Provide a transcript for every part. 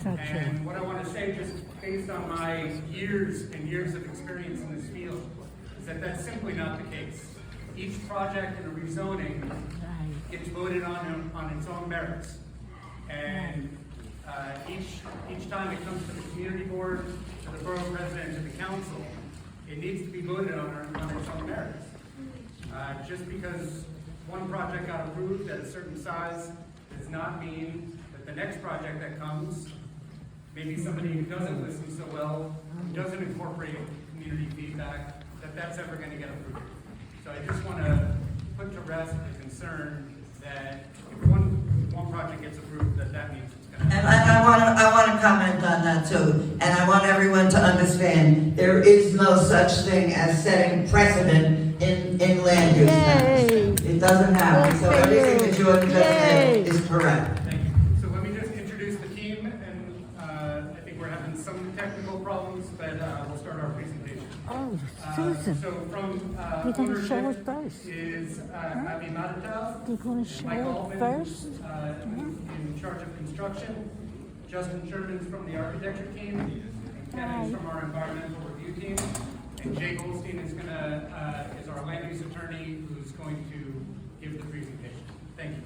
And what I want to say, just based on my years and years of experience in this field, is that that's simply not the case. Each project in a rezoning gets voted on its own merits. And each time it comes to the community board, to the borough president, to the council, it needs to be voted on its own merits. Just because one project got approved at a certain size does not mean that the next project that comes, maybe somebody who doesn't listen so well, who doesn't incorporate community feedback, that's ever going to get approved. So I just want to put to rest the concern that if one project gets approved, that means it's going to happen. And I want to comment on that too. And I want everyone to understand there is no such thing as setting precedent in land use matters. It doesn't happen. So everything that Jordan just said is correct. Thank you. So let me just introduce the team, and I think we're having some technical problems, but we'll start our presentation. Oh, Susan. So from You're going to show us ownership first. is Avi Madatav. You're going to show Mike it Altman, first? in charge of construction. Justin Sherman's from the architecture team. And Kevin's from our environmental review team. And Jay Goldstein is our land use attorney who's going to give the presentation. Thank you.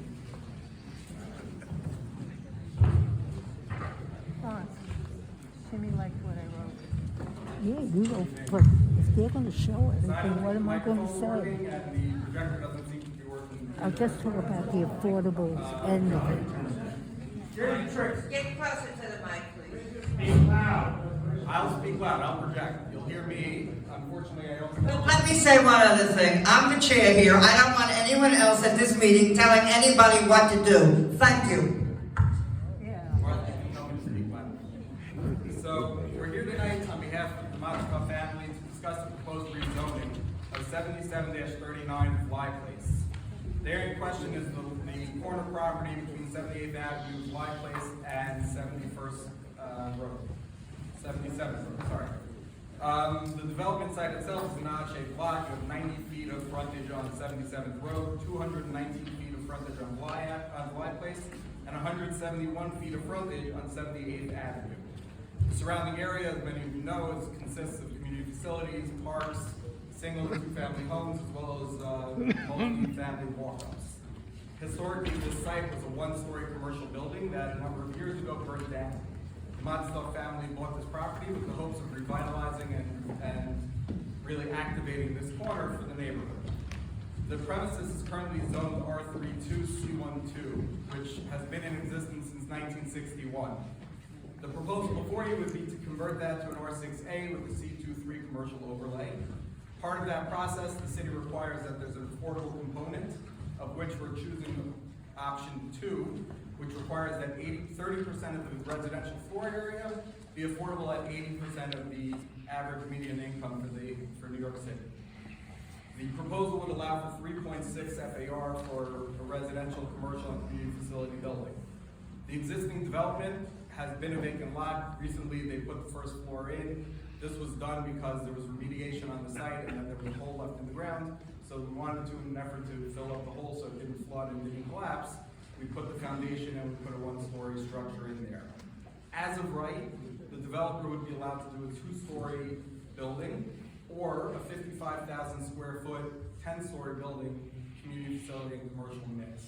Timmy liked what I wrote. Yeah, you go, but if they're going to show it, then what am I going to say? And the projector doesn't seem to be working. I'll just talk about the affordable end of it. Here's the tricks. Get closer to the mic, please. Speak loud. I'll speak loud. I'll project. You'll hear me. Unfortunately, I also. Well, let me say one other thing. I'm the chair here. I don't want anyone else at this meeting telling anybody what to do. Thank you. So we're here tonight on behalf of the Madatav family to discuss the proposed rezoning of 77-39 Vleigh Place. There in question is the corner property between 78th Avenue, Vleigh Place, and 71st Road. 77th Road, sorry. The development site itself is an odd-shaped lot. You have 90 feet of frontage on 77th Road, 219 feet of frontage on Vleigh Place, and 171 feet of frontage on 78th Avenue. The surrounding area, as many of you know, consists of community facilities, parks, single and two-family homes, as well as multi-family walk-ups. Historically, this site was a one-story commercial building that a number of years ago burned down. The Madatav family bought this property with the hopes of revitalizing and really activating this corner for the neighborhood. The premises is currently zoned R32C12, which has been in existence since 1961. The proposal before you would be to convert that to an R6A with a C23 commercial overlay. Part of that process, the city requires that there's an affordable component, of which we're choosing option 2, which requires that 30% of the residential floor area be affordable at 80% of the average median income for New York City. The proposal would allow for 3.6 FAR for a residential, commercial, and community facility building. The existing development has been a vacant lot. Recently, they put the first floor in. This was done because there was remediation on the site and then there was a hole left in the ground. So we wanted to, in an effort to fill up the hole so it didn't flood and didn't collapse, we put the foundation and we put a one-story structure in there. As of right, the developer would be allowed to do a 2-story building or a 55,000 square foot, 10-story building, community facility and commercial mix.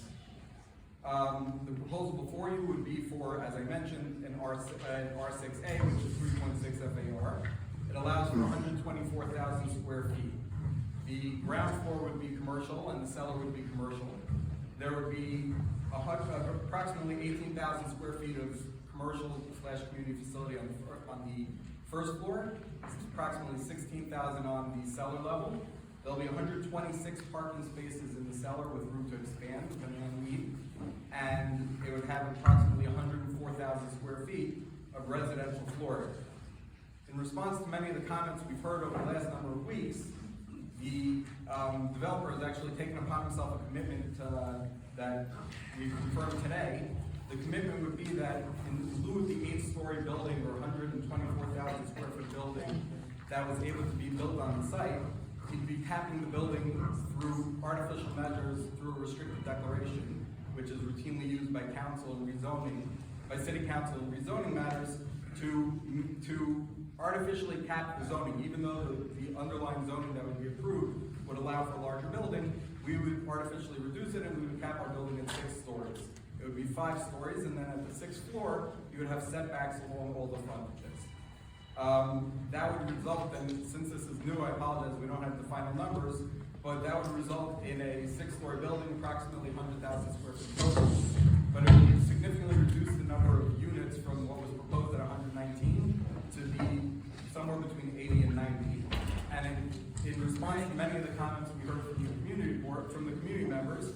The proposal before you would be for, as I mentioned, an R6A, which is 3.6 FAR. It allows for 124,000 square feet. The ground floor would be commercial and the cellar would be commercial. There would be approximately 18,000 square feet of commercial/community facility on the first floor. Approximately 16,000 on the cellar level. There'll be 126 parking spaces in the cellar with room to expand depending on the need. And it would have approximately 104,000 square feet of residential floor area. In response to many of the comments we've heard over the last number of weeks, the developer has actually taken upon himself a commitment that we've confirmed today. The commitment would be that in lieu of the 8-story building or 124,000 square foot building that was able to be built on the site, he'd be capping the building through artificial measures through a restricted declaration, which is routinely used by council in rezoning by City Council in rezoning matters to artificially cap the zoning, even though the underlying zoning that would be approved would allow for a larger building, we would artificially reduce it and we would cap our building at 6 stories. It would be 5 stories, and then at the 6th floor, you would have setbacks along all the frontages. That would result, and since this is new, I apologize, we don't have the final numbers, but that would result in a 6-story building, approximately 100,000 square feet total. But it would significantly reduce the number of units from what was proposed at 119 to be somewhere between 80 and 90. And in response to many of the comments we heard from the community board, from the community members,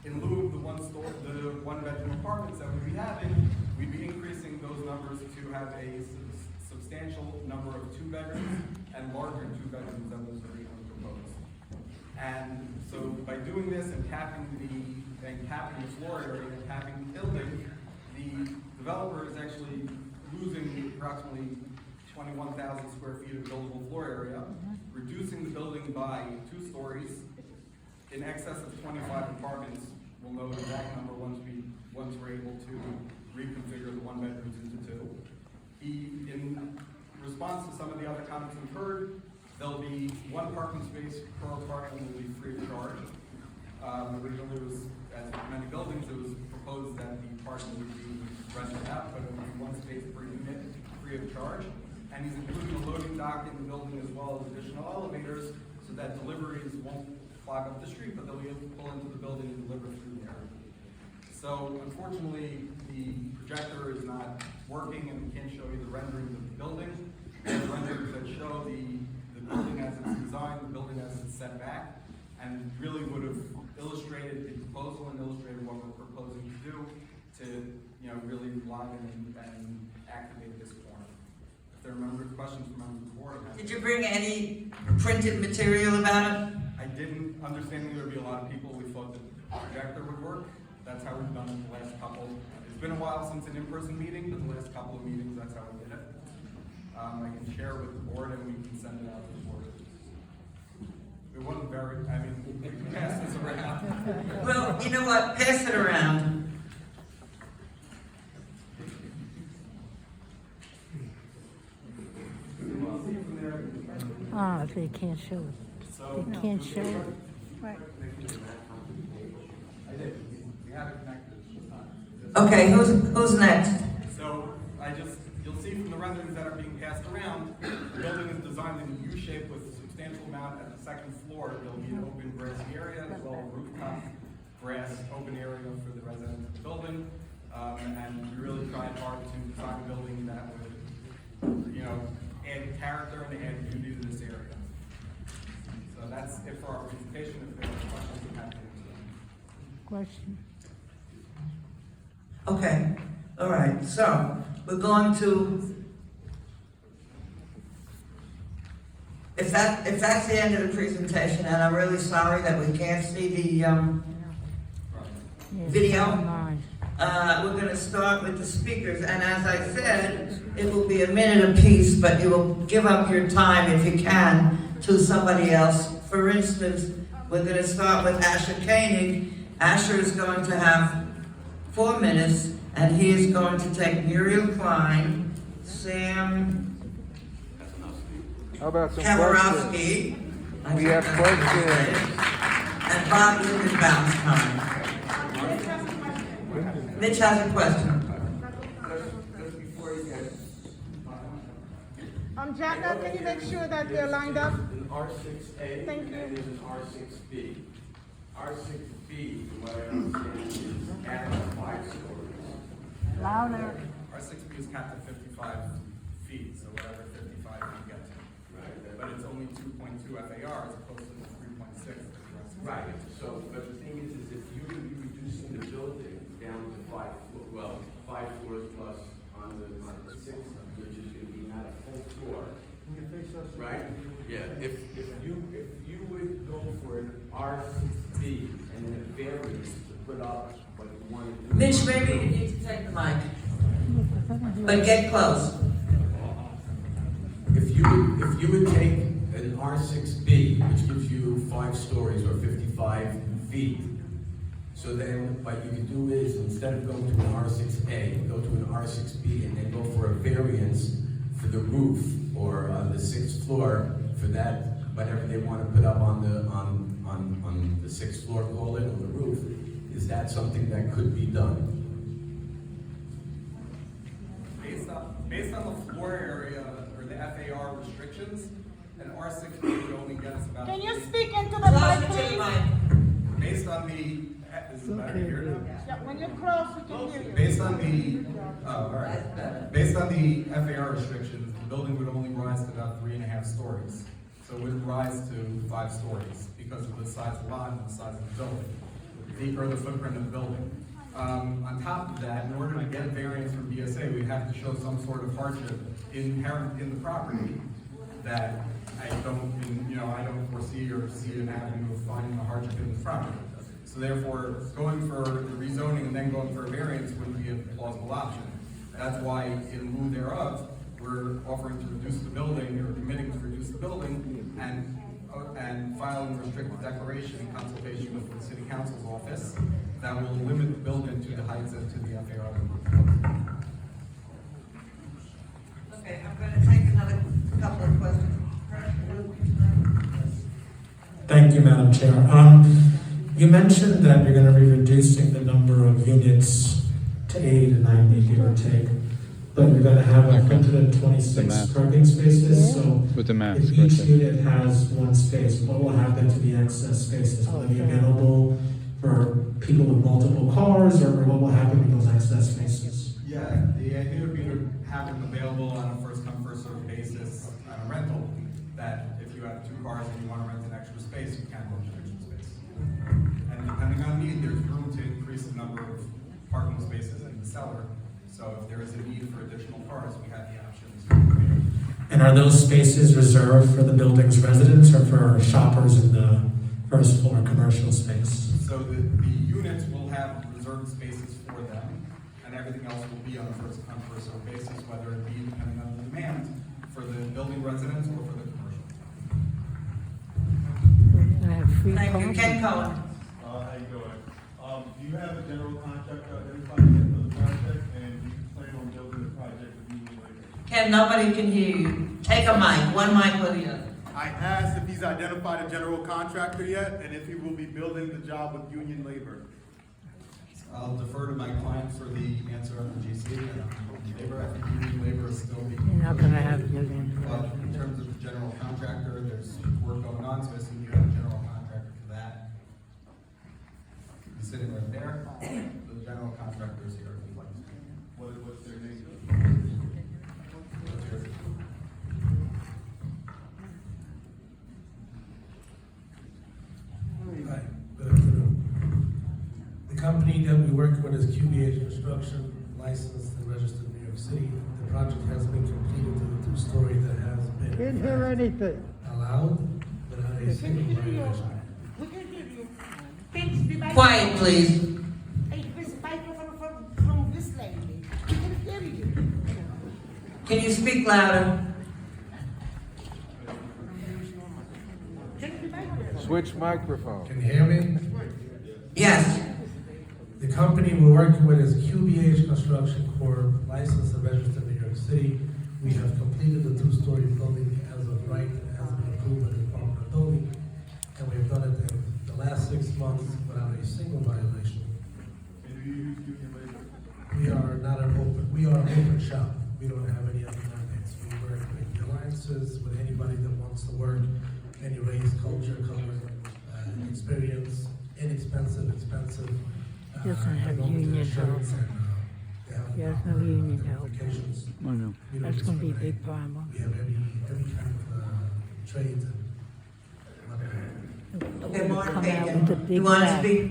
in lieu of the one-bedroom apartments that we'd be having, we'd be increasing those numbers to have a substantial number of 2-bedrooms and larger 2-bedrooms than was originally proposed. And so by doing this and capping the floor area and capping the building, the developer is actually losing approximately 21,000 square feet of buildable floor area, reducing the building by 2 stories, in excess of 25 apartments. We'll know the exact number once we're able to reconfigure the 1-bedrooms into 2. In response to some of the other comments we've heard, there'll be 1 parking space per apartment will be free of charge. Originally, it was, as with many buildings, it was proposed that the parking would be rented out, but it would be 1 space per unit, free of charge. And he's including a loading dock in the building as well as additional elevators, so that deliveries won't clog up the street, but they'll be able to pull into the building and deliver through there. So unfortunately, the projector is not working, and we can't show you the renderings of the building. The renderings that show the building as it's designed, the building as it's set back, and really would have illustrated the proposal and illustrated what we're proposing to do to, really line and activate this corner. If there are questions from members of the board, Did you bring any printed material about it? I didn't, understanding there would be a lot of people, we thought that the projector would work. That's how we've done it the last couple. It's been a while since an in-person meeting, but the last couple of meetings, that's how we did it. I can share with the board and we can send it out to the board. It wasn't very, we can pass this around. Well, you know what? Pass it around. Ah, they can't show it. They can't show it. Right. I did. We have it connected. Okay, who's next? So you'll see from the renderings that are being passed around, the building is designed in a U-shape with a substantial amount at the 2nd floor. There'll be an open grassy area as well as rooftop grass open area for the residents of the building. And we really tried hard to design a building that would, add character and add beauty to this area. So that's it for our presentation. If there are questions, we have to answer them. Question. Okay, all right, so we're going to, if that's the end of the presentation, and I'm really sorry that we can't see the Yeah, video. online. We're going to start with the speakers, and as I said, it will be a minute apiece, but you will give up your time if you can to somebody else. For instance, we're going to start with Asher Koenig. Asher is going to have 4 minutes, and he is going to take Muriel Klein, Sam How about some questions? Kawarowski, We have questions. and Bob Lukenbaum's. Mitch has a question. Jacka, can you make sure that they're lined up? An R6A Thank you. and there's an R6B. R6B, from what I understand, is at 5 stories. Louder. Our 6B is capped at 55 feet, so whatever 55 you get to. Right. But it's only 2.2 FAR as opposed to the 3.6 that the rest of the- Right, so, but the thing is if you would be reducing the building down to 5 floors plus on the 6th, which is going to be not a full floor. Right? Yeah, if you would go for an R6B and then a variance to put up what you want to do. Mitch, maybe you need to take the mic, but get close. If you would take an R6B, which gives you 5 stories or 55 feet, So then what you can do is, instead of going to an R6A, go to an R6B and then go for a variance for the roof or on the 6th floor for that, whatever they want to put up on the 6th floor, call it, on the roof. Is that something that could be done? Based on the floor area or the FAR restrictions, an R6 would only get us about. Can you speak into the mic, please? Based on the, is it better here? Yeah, when you're close, we can hear you. Based on the, all right. Based on the FAR restrictions, the building would only rise to about 3.5 stories. So it wouldn't rise to 5 stories because of the size of the lot and the size of the building, or the footprint of the building. On top of that, in order to get a variance from BSA, we'd have to show some sort of hardship inherent in the property that I don't foresee or see an avenue of finding a hardship in the property. So therefore, going for the rezoning and then going for a variance wouldn't be a plausible option. That's why, in lieu thereof, we're offering to reduce the building, or committing to reduce the building, and filing a restricted declaration in consultation with the city council's office that will limit the building to the heights and to the FAR. Okay, I'm gonna take another couple of questions. Thank you, Madam Chair. You mentioned that you're going to be reducing the number of units to 80 to 90, give or take, but you're going to have 126 parking spaces. So With the mask, if each unit has one space, what will happen to the excess spaces? Will they be available for people with multiple cars, or what will happen with those excess spaces? Yeah, the idea would be to have them available on a first-come, first-served basis on a rental, that if you have 2 cars and you want to rent an extra space, you can rent an extra space. And depending on need, there's room to increase the number of parking spaces in the cellar. So if there is a need for additional cars, we have the options. And are those spaces reserved for the building's residents or for shoppers in the first floor commercial space? So the units will have reserved spaces for them, and everything else will be on a first-come, first-served basis, whether it be depending on the demand for the building residents or for the commercial. I have free Thank you, parking. Ken Cohen. How you doing? Do you have a general contractor identified yet for the project, and do you plan on building the project with Union Laborers? Ken, nobody can hear you. Take a mic, one mic or the other. I asked if he's identified a general contractor yet, and if he will be building the job with Union Labor. I'll defer to my client for the answer on the GC and labor. I think union labor is still being. You're not gonna have union. But in terms of the general contractor, there's work going on, so I assume you have a general contractor for that. He's sitting right there. The general contractor is here. If you'd like to speak. What's their name? What's yours? Hi, good afternoon. The company that we work with is QBH Construction, licensed and registered in New York City. The project has been completed to the 2-story that has been Can't hear anything. allowed without a single violation. We can hear you. Fix the microphone. Quiet, please. Hey, this microphone from this lady. We can hear you. Can you speak louder? Take the microphone. Switch microphone. Can you hear me? Yes. The company we're working with is QBH Construction Corp., licensed and registered in New York City. We have completed the 2-story building as of right, as an improvement in Department of Building, and we've done it in the last 6 months without a single violation. And do you use Union Labor? We are an open shop. We don't have any other mandates. We work with the alliances, with anybody that wants to work, any race, culture, color, experience, inexpensive, expensive. Doesn't have as long as union there's insurance help. and, they have There's no union help. qualifications. I know. We don't That's gonna be a discriminate. big problem. We have every kind of trades and whatnot. Okay, Mark, Come thank out you. with a You big want to bag. speak?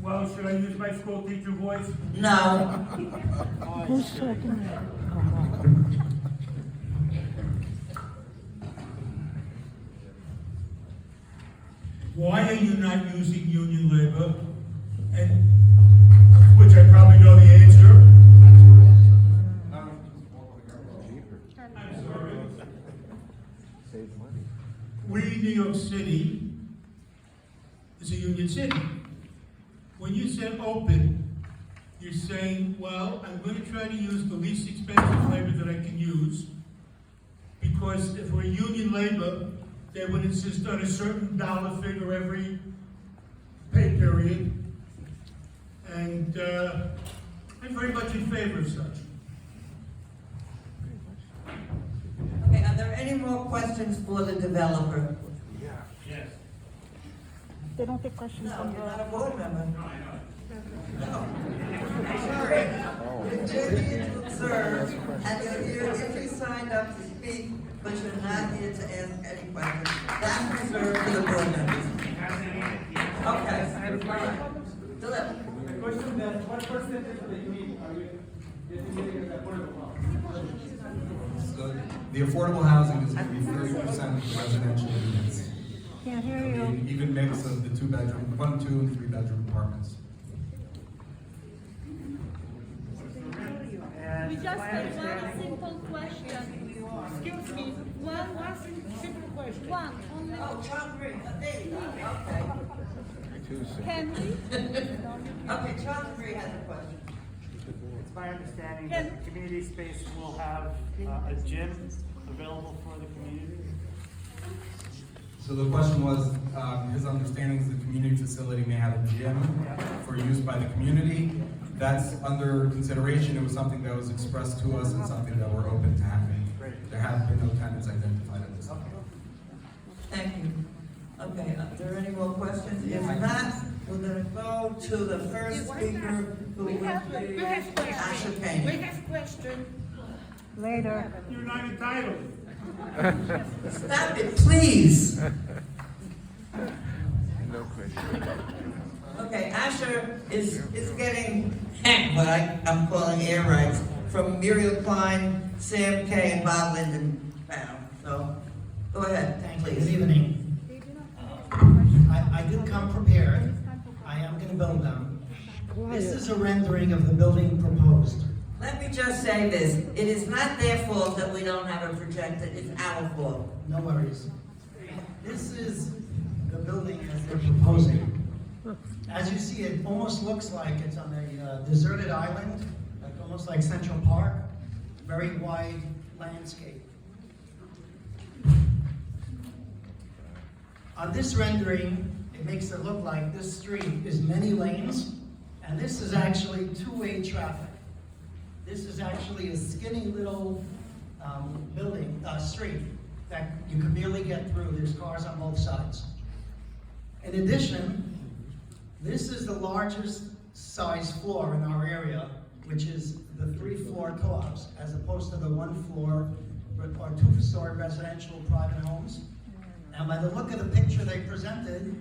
Well, should I use my school teacher voice? No. Who's talking now? Come on. Why are you not using union labor? And, which I probably know the answer. I'm sorry. Save money. We, New York City, the saying, well, I'm going to try to use the least expensive labor that I can use, because if we're union labor, they would insist on a certain dollar figure every pay period, and I'm very much in favor of such. Okay, are there any more questions for the developer? Yes. They don't take questions No, from you're the... not a board member. No. Sorry. You're here to observe, and you're here if you signed up to speak, but you're not here to ask any questions. That's reserved for the board members. Okay. All right. Deliver. The question is, what percentage of the unit are you getting affordable housing? So the affordable housing is going to be 30% of residential units. Can't hear you. Even mix of the 2-bedroom, 1, 2, and 3-bedroom apartments. We just have one simple question. Excuse me, one simple question. One, only. Oh, John Green, there you go. Okay. Can we? Okay, John Green has a question. It's my understanding that the community space will have a gym available for the community. So the question was, his understanding is the community facility may have a gym for use by the community. That's under consideration. It was something that was expressed to us and something that we're open to having. There have been no tenants identified at this time. Thank you. Okay, are there any more questions? If not, we're gonna go to the first speaker, who will be Asher We Payne. have question. Later. You're not entitled. Stop it, please. No question. Okay, Asher is getting what I'm calling air rights from Muriel Klein, Sam Kay, and Bob Linden found. So, go ahead, please. Good evening. I did come prepared. I am going to build them. This is a rendering of the building proposed. Let me just say this. It is not their fault that we don't have a projector. It's our fault. No worries. This is the building as they're proposing. As you see, it almost looks like it's on a deserted island, like almost like Central Park. Very wide landscape. On this rendering, it makes it look like this street is many lanes, and this is actually two-way traffic. This is actually a skinny little street that you can barely get through. There's cars on both sides. In addition, this is the largest size floor in our area, which is the 3-floor co-ops, as opposed to the 1-floor or 2-story residential private homes. And by the look of the picture they presented,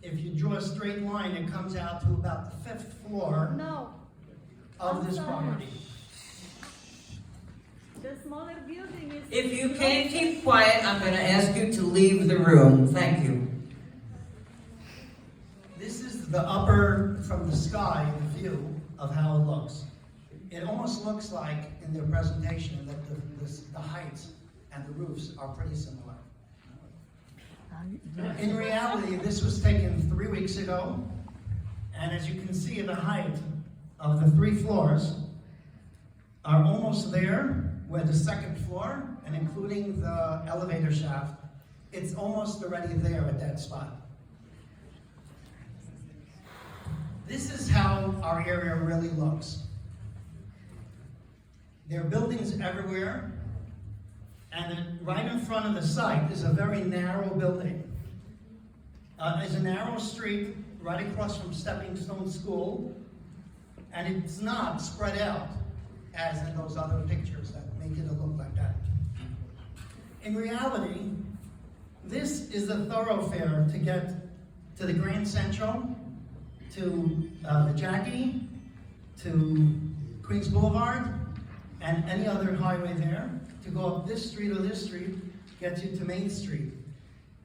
if you draw a straight line, it comes out to about the 5th floor of this property. The smaller building is... If you can't keep quiet, I'm going to ask you to leave the room. Thank you. This is the upper, from the sky, the view of how it looks. It almost looks like, in their presentation, that the heights and the roofs are pretty similar. In reality, this was taken 3 weeks ago, and as you can see, the height of the 3 floors are almost there, where the 2nd floor, and including the elevator shaft, it's almost already there at that spot. This is how our area really looks. There are buildings everywhere, and right in front of the site is a very narrow building. There's a narrow street right across from Stepping Stone School, and it's not spread out as in those other pictures that make it look like that. In reality, this is the thoroughfare to get to the Grand Central, to the Jackie, to Queens Boulevard, and any other highway there, to go up this street or this street, get you to Main Street.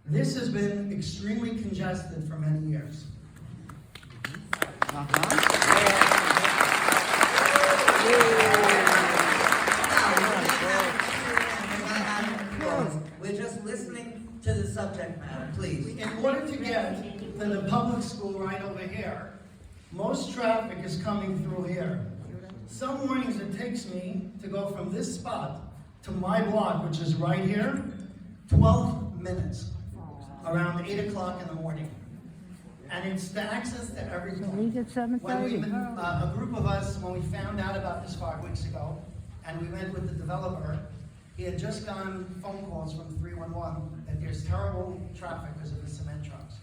This has been extremely congested for many years. We're just listening to the subject matter, please. In order to get to the public school right over here, Most traffic is coming through here. Some mornings it takes me to go from this spot to my block, which is right here, 12 minutes, around 8 o'clock in the morning. And it's the access to every Leave point. at 7:30. A group of us, when we found out about this 5 weeks ago, and we went with the developer, he had just gotten phone calls from 311 that there's terrible traffic because of the cement trucks.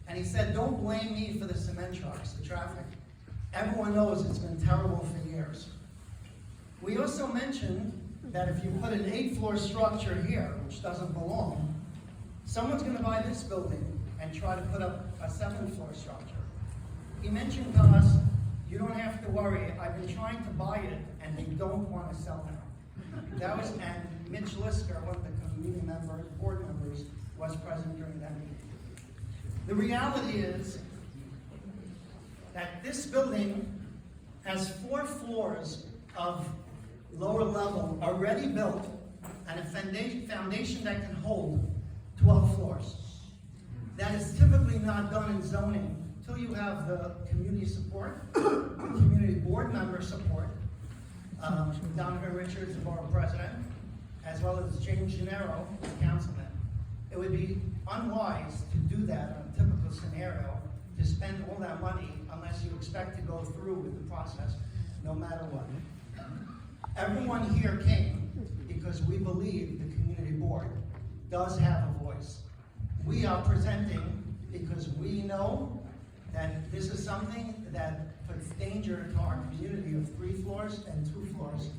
And he said, don't blame me for the cement trucks, the traffic. Everyone knows it's been terrible for years. We also mentioned that if you put an 8th-floor structure here, which doesn't belong, someone's gonna buy this building and try to put up a 7th-floor structure. He mentioned to us, you don't have to worry, I've been trying to buy it and they don't want to sell now. That was, and Mitch Lisker, one of the committee members, board members, was present during that meeting. The reality is that this building has 4 floors of lower level already built and a foundation that can hold 12 floors. That is typically not done in zoning until you have the community support, the community board member support, Donovan Richards, the borough president, as well as James Gennaro, the councilman. It would be unwise to do that in a typical scenario, to spend all that money unless you expect to go through with the process, no matter what. Everyone here came because we believe the community board does have a voice. We are presenting because we know that this is something that puts danger to our community of 3 floors and 2 floors,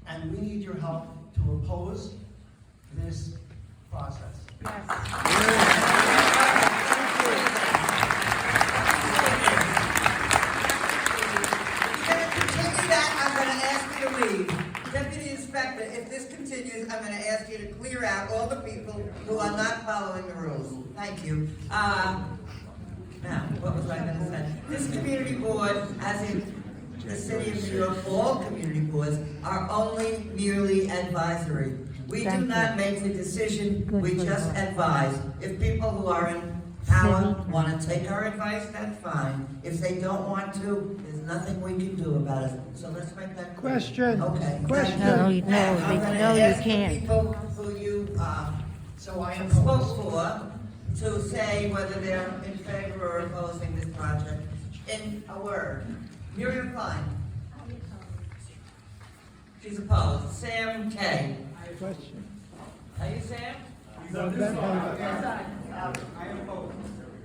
and we need your help to oppose this process. I'm going to ask you to leave. Deputy Inspector, if this continues, I'm going to ask you to clear out all the people who are not following the rules. Thank you. Now, what was I going to say? This community board, as in the city of New York, all community boards are only merely advisory. We do not make the decision, we just advise. If people who are in power want to take our advice, that's fine. If they don't want to, there's nothing we can do about it. So let's make that clear. Question. Okay. Question. Now, No, I'm gonna no, you ask the can't. people who you So I am spoke for to say whether they're in favor or opposing this project in a word. Miriam Klein. She's opposed. Sam K. Question. Are you Sam? I am opposed.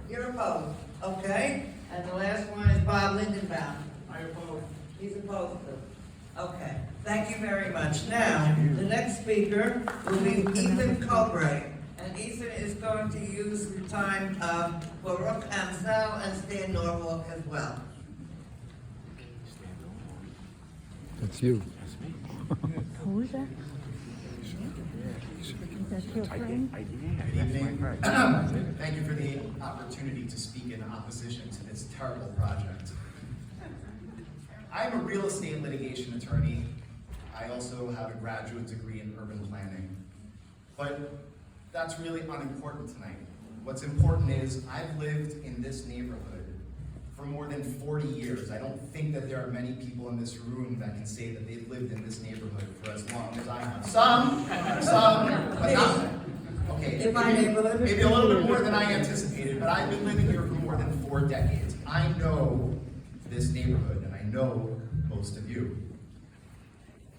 You're opposed. Okay. And the last one is Bob Lindenbaum. I oppose. He's opposed to. Okay. Thank you very much. Now, the next speaker will be Ethan Cobrae. And Ethan is going to use the time for Rook Amsel and Stan Norwalk as well. That's you. Who is that? Is that your friend? Good evening. Thank you for the opportunity to speak in opposition to this terrible project. I'm a real estate litigation attorney. I also have a graduate degree in urban planning. But that's really unimportant tonight. What's important is I've lived in this neighborhood for more than 40 years. I don't think that there are many people in this room that can say that they've lived in this neighborhood for as long as I have. Some, but not. Okay, In my neighborhood. maybe a little bit more than I anticipated, but I've been living here for more than 4 decades. I know this neighborhood, and I know most of you.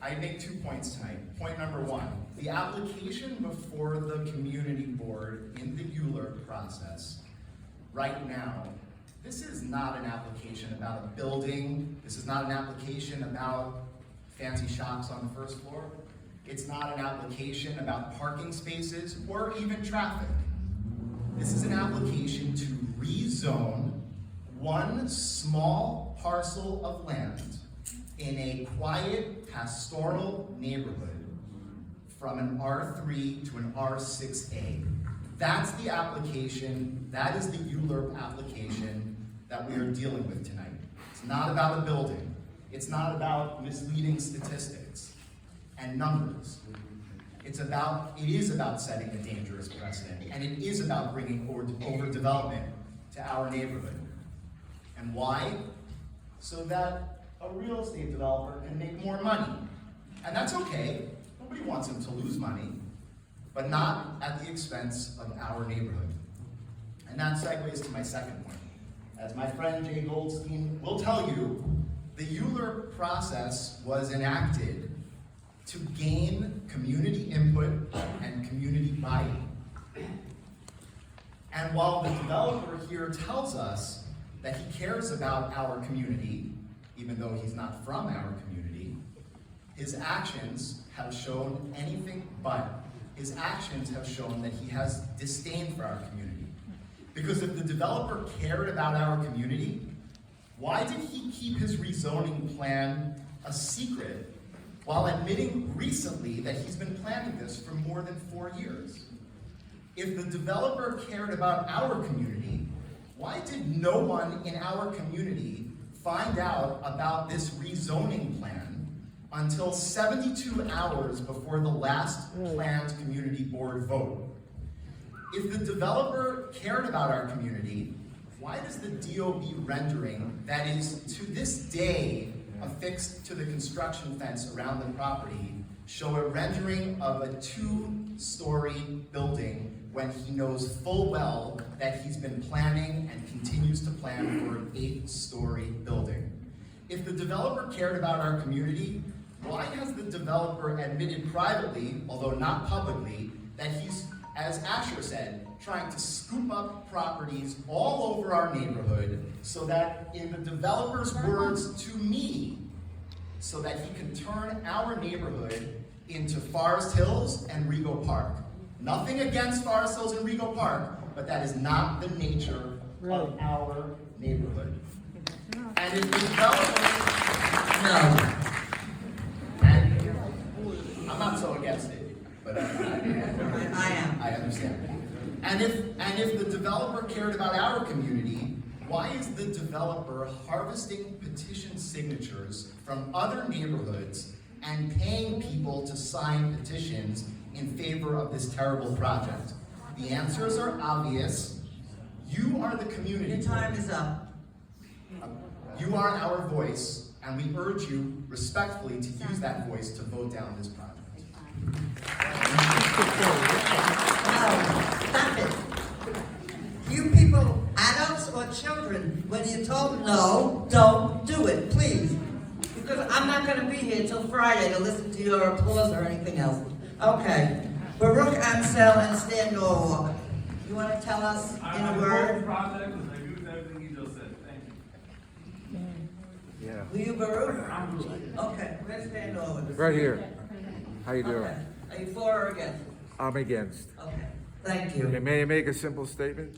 I make 2 points tonight. Point number 1, the application before the community board in the ULURP process right now, this is not an application about a building. This is not an application about fancy shops on the first floor. It's not an application about parking spaces or even traffic. This is an application to rezone one small parcel of land in a quiet pastoral neighborhood from an R3 to an R6A. That's the application, that is the ULURP application that we are dealing with tonight. It's not about a building. It's not about misleading statistics and numbers. It is about setting a dangerous precedent, and it is about bringing overdevelopment to our neighborhood. And why? so that a real estate developer can make more money. And that's okay, nobody wants him to lose money, but not at the expense of our neighborhood. And that segues to my second point. As my friend Jay Goldstein will tell you, the Euler process was enacted to gain community input and community buy-in. And while the developer here tells us that he cares about our community, even though he's not from our community, his actions have shown anything but. His actions have shown that he has disdain for our community. Because if the developer cared about our community, why did he keep his rezoning plan a secret while admitting recently that he's been planning this for more than 4 years? If the developer cared about our community, why did no one in our community find out about this rezoning plan until 72 hours before the last planned community board vote? If the developer cared about our community, why does the DOB rendering that is to this day affixed to the construction fence around the property show a rendering of a 2-story building when he knows full well that he's been planning and continues to plan for an 8-story building? If the developer cared about our community, why has the developer admitted privately, although not publicly, that he's, as Asher said, trying to scoop up properties all over our neighborhood so that, in the developer's words to me, so that he can turn our neighborhood into Forest Hills and Rego Park. Nothing against Forest Hills and Rego Park, but that is not the nature of our neighborhood. And if the developer, No. and I'm not so against it, but I am. I understand. And if the developer cared about our community, why is the developer harvesting petition signatures from other neighborhoods and paying people to sign petitions in favor of this terrible project? The answers are obvious. You are the community. Your time is up. You are our voice, and we urge you respectfully to use that voice to vote down this project. No, stop it. You people, adults or children, when you're told no, don't do it, please. Because I'm not going to be here till Friday to listen to your applause or anything else. Okay. Baruch Ansel and Stan Norwalk. You want to tell us in a word? I agree with everything you just said. Thank you. Yeah. Will you, Baruch? Okay, where's Stan Norwalk? Right here. How you doing? Okay. Are you for or against? I'm against. Okay, thank you. Okay, may I make a simple statement?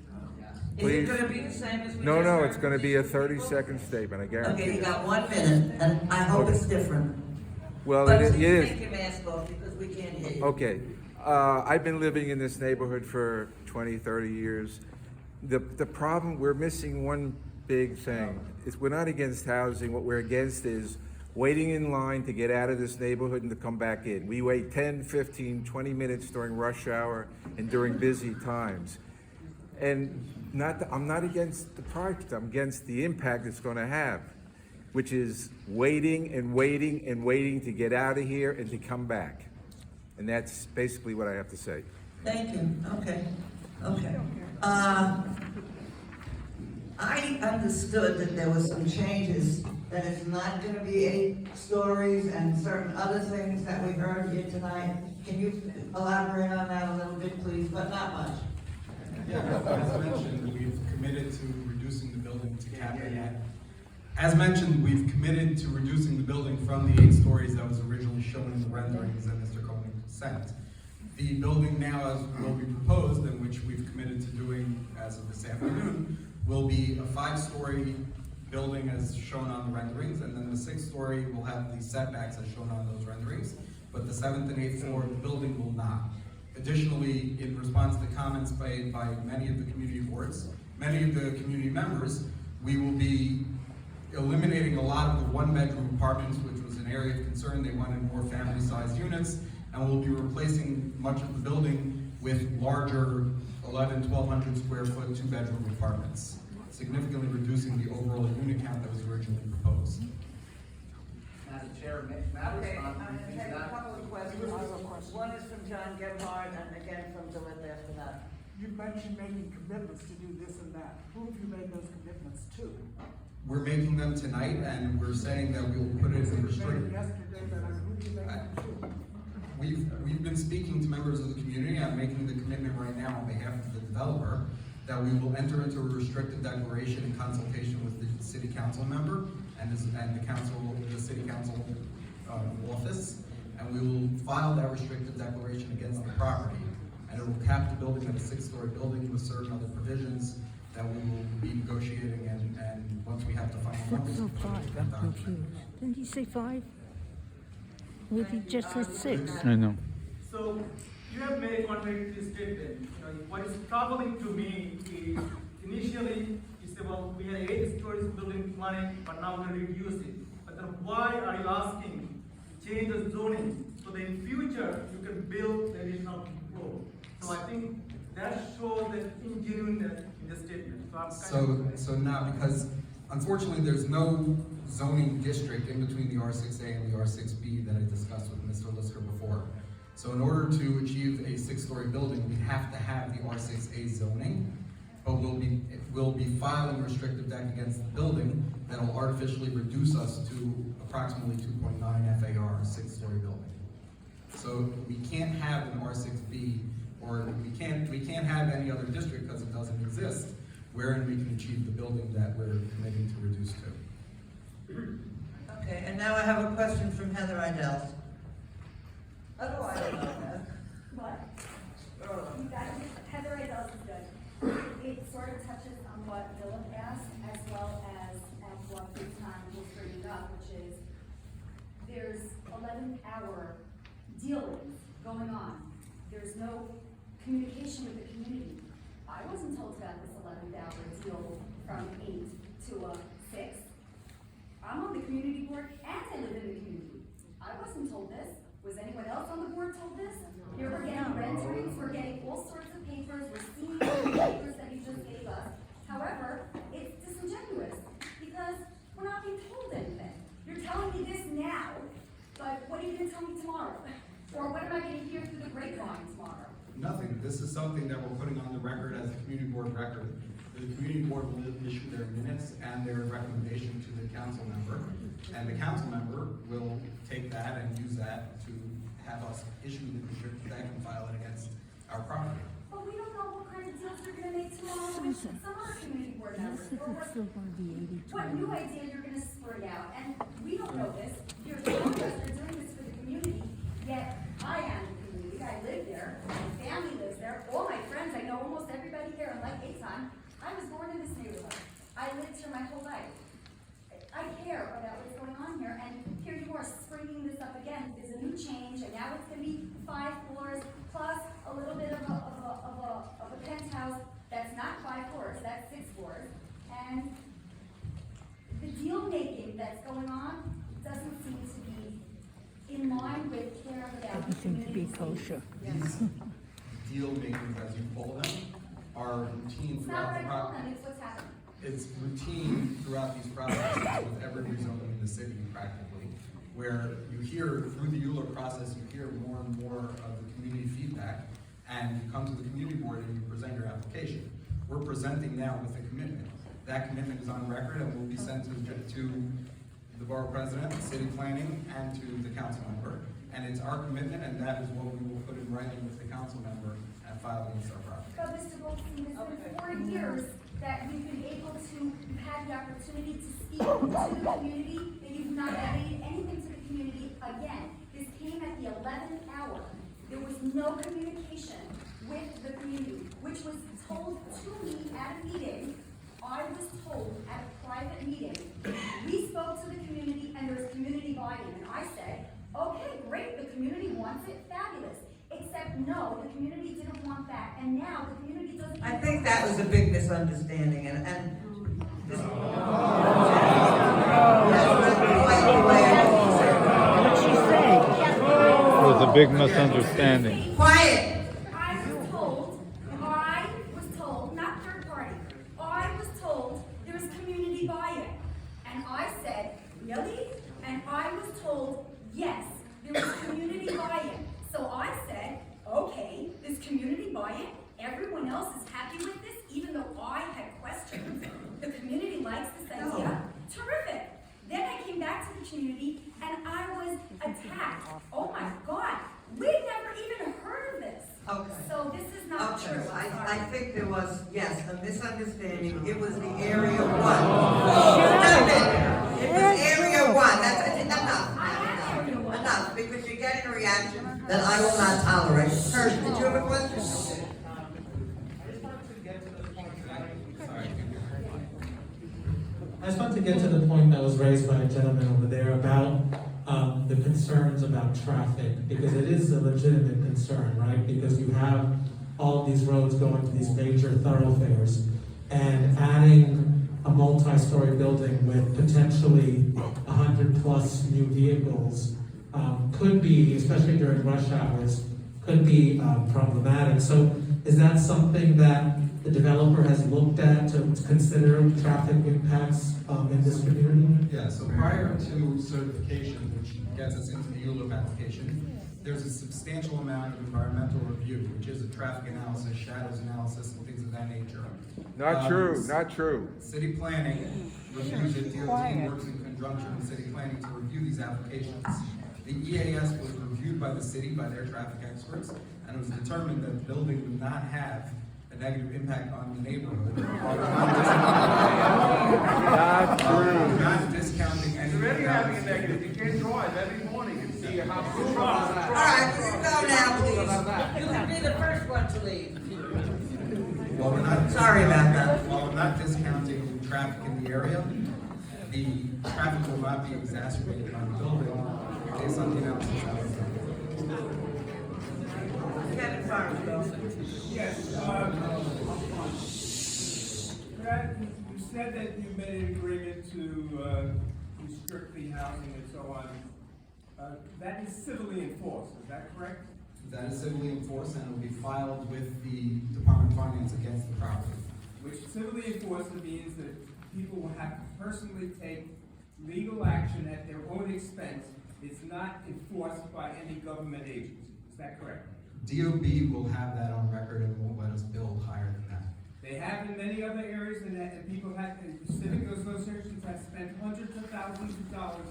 Is it going to be the same as we No, just no, heard it's going to from be a these people? 30-second statement, I guarantee Okay, you it. got 1 minute, and I hope it's different. Well, But it please is. take your mask off because we can't hear you. Okay. I've been living in this neighborhood for 20, 30 years. The problem, we're missing one big thing. Is we're not against housing. What we're against is waiting in line to get out of this neighborhood and to come back in. We wait 10, 15, 20 minutes during rush hour and during busy times. And I'm not against the project. I'm against the impact it's going to have, which is waiting and waiting and waiting to get out of here and to come back. And that's basically what I have to say. Thank you, okay, okay. I understood that there were some changes, that it's not gonna be 8 stories and certain other things that we heard here tonight. Can you elaborate on that a little bit, please, but not much? Yeah, as mentioned, we've committed to reducing the building to cap it at. As mentioned, we've committed to reducing the building from the 8 stories that was originally shown in the renderings that Mr. Koenig sent. The building now, as will be proposed, and which we've committed to doing as of this afternoon, will be a 5-story building as shown on the renderings, and then the 6th story will have the setbacks as shown on those renderings, but the 7th and 8th floor of the building will not. Additionally, in response to comments made by many of the community boards, many of the community members, we will be eliminating a lot of the 1-bedroom apartments, which was an area of concern. They wanted more family-sized units, and we'll be replacing much of the building with larger 1,100 square foot 2-bedroom apartments. significantly reducing the overall unit count that was originally proposed. Madam Chair, may I respond? I'm going to take a couple of questions. One is from John Gebhardt, and again from DeWitt after that. You mentioned making commitments to do this and that. Who have you made those commitments to? We're making them tonight, and we're saying that we'll put it in restricted. Yesterday, but who do you make them to? We've been speaking to members of the community. I'm making the commitment right now on behalf of the developer that we will enter into a restricted declaration in consultation with the city council member and the city council office, and we will file that restricted declaration against the property, and it will cap the building at a 6-story building with certain other provisions that we will be negotiating, and once we have the final numbers. No, 5, I'm confused. Didn't he say 5? What he just said 6? I know. So you have made a contradictory statement. What is troubling to me is initially you said, well, we had 8 stories building planning, but now we're reduce it. But then why are you asking to change the zoning so that in future you can build the additional floor? So I think that shows the ingenuineness in the statement. So now, because unfortunately there's no zoning district in between the R6A and the R6B that I discussed with Mr. Lisker before. So in order to achieve a 6-story building, we have to have the R6A zoning, but we'll be filing restrictive deck against the building that will artificially reduce us to approximately 2.9 FAR, a 6-story building. So we can't have an R6B, or we can't have any other district because it doesn't exist, wherein we can achieve the building that we're committing to reduce to. Okay, and now I have a question from Heather Idell. Oh, I don't know that. What? Heather Idell is good. It sort of touches on what Philip asked, as well as what Big Time was bringing up, which is there's 11-hour dealings going on. There's no communication with the community. I wasn't told about this 11-hour deal from 8 to 6. I'm on the community board and I live in the community. I wasn't told this. Was anyone else on the board told this? Here we're getting renderings, we're getting all sorts of papers, we're seeing the papers that you just gave us. However, it's disingenuous because we're not being told anything. You're telling me this now, but what are you going to tell me tomorrow? Or what am I going to hear through the grapevine tomorrow? Nothing. This is something that we're putting on the record as a community board record. The community board will issue their minutes and their recommendation to the council member, and the council member will take that and use that to have us issue the restricted deck and file it against our property. But we don't know what kind of deals you're going to make tomorrow with some other community board members. Or It's still going to be 80-20. what new idea you're going to spring out. And we don't know this. You're telling us you're doing this for the community, yet I am the community. I live there. My family lives there. All my friends, I know almost everybody here. Unlike Eitan, I was born in this neighborhood. I lived here my whole life. I care about what's going on here, and here you are springing this up again. There's a new change, and now it's going to be 5 floors plus a little bit of a penthouse that's not 5 floors, that's 6 floors. And the deal making that's going on doesn't seem to be in line with care about the Everything to be community. kosher. These deal makings, as you call them, are routine It's not throughout what the I call property. them, it's what's happening. It's routine throughout these processes with every rezoning in the city practically, where you hear, through the ULUR process, you hear more and more of the community feedback, and you come to the community board and you present your application. We're presenting now with a commitment. That commitment is on record and will be sent to the borough president, city planning, and to the council member. And it's our commitment, and that is what we will put in writing with the council member and file against our property. But Mr. Goldstein, it's been 4 years that you've been able to, you've had the opportunity to speak to the community, that you've not added anything to the community again. This came at the 11th hour. There was no communication with the community, which was told to me at a meeting. I was told at a private meeting. We spoke to the community and there was community buy-in, and I said, okay, great, the community wants it, fabulous. Except no, the community didn't want that, and now the community doesn't. I think that was a big misunderstanding, and this. That's quite the way What'd she say? It was a big misunderstanding. Quiet. I was told, not third party, I was told Yes, there was community buy-in. So I said, okay, there's community buy-in, everyone else is happy with this, even though I had questions. The community likes this idea, terrific. Then I came back to the community and I was attacked. Oh my God, we never even heard of this. Okay. So this is not Okay, true, I I'm sorry. think there was, yes, a misunderstanding. It was the area one. Stop it. It was area one. That's enough. Enough, because you're getting a reaction that I will not tolerate. Hirsch, did you have a question? I just want to get to the point that was raised by a gentleman over there about the concerns about traffic, because it is a legitimate concern, right? Because you have all of these roads going to these major thoroughfares, and adding a multi-story building with potentially 100+ new vehicles could be, especially during rush hours, could be problematic. So is that something that the developer has looked at to consider traffic impacts in this community? Yeah, so prior to certification, which gets us into the ULUP application, there's a substantial amount of environmental review, which is a traffic analysis, shadows analysis, and things of that nature. Not true, not true. City planning reviews it, DOT works in conjunction with city planning to review these applications. The EAS was reviewed by the city, by their traffic experts, and it was determined that the building would not have a negative impact on the neighborhood. Not true. Not discounting any. It's already having a negative. You can drive every morning and see your house. All right, you go now, please. You can be the first one to leave. While we're not, Sorry about that. While we're not discounting traffic in the area, the traffic will not be exacerbated by the building based on the analysis that was done. Kevin Farnsworth. Yes, Brad, you said that you made an agreement to restrict the housing and so on. That is civilly enforced, is that correct? That is civilly enforced and will be filed with the Department of Finance against the property. Which civilly enforced means that people will have to personally take legal action at their own expense. It's not enforced by any government agency, is that correct? DOB will have that on record and won't let us build higher than that. They have in many other areas, and that, and people have, and civic associations have spent hundreds of thousands of dollars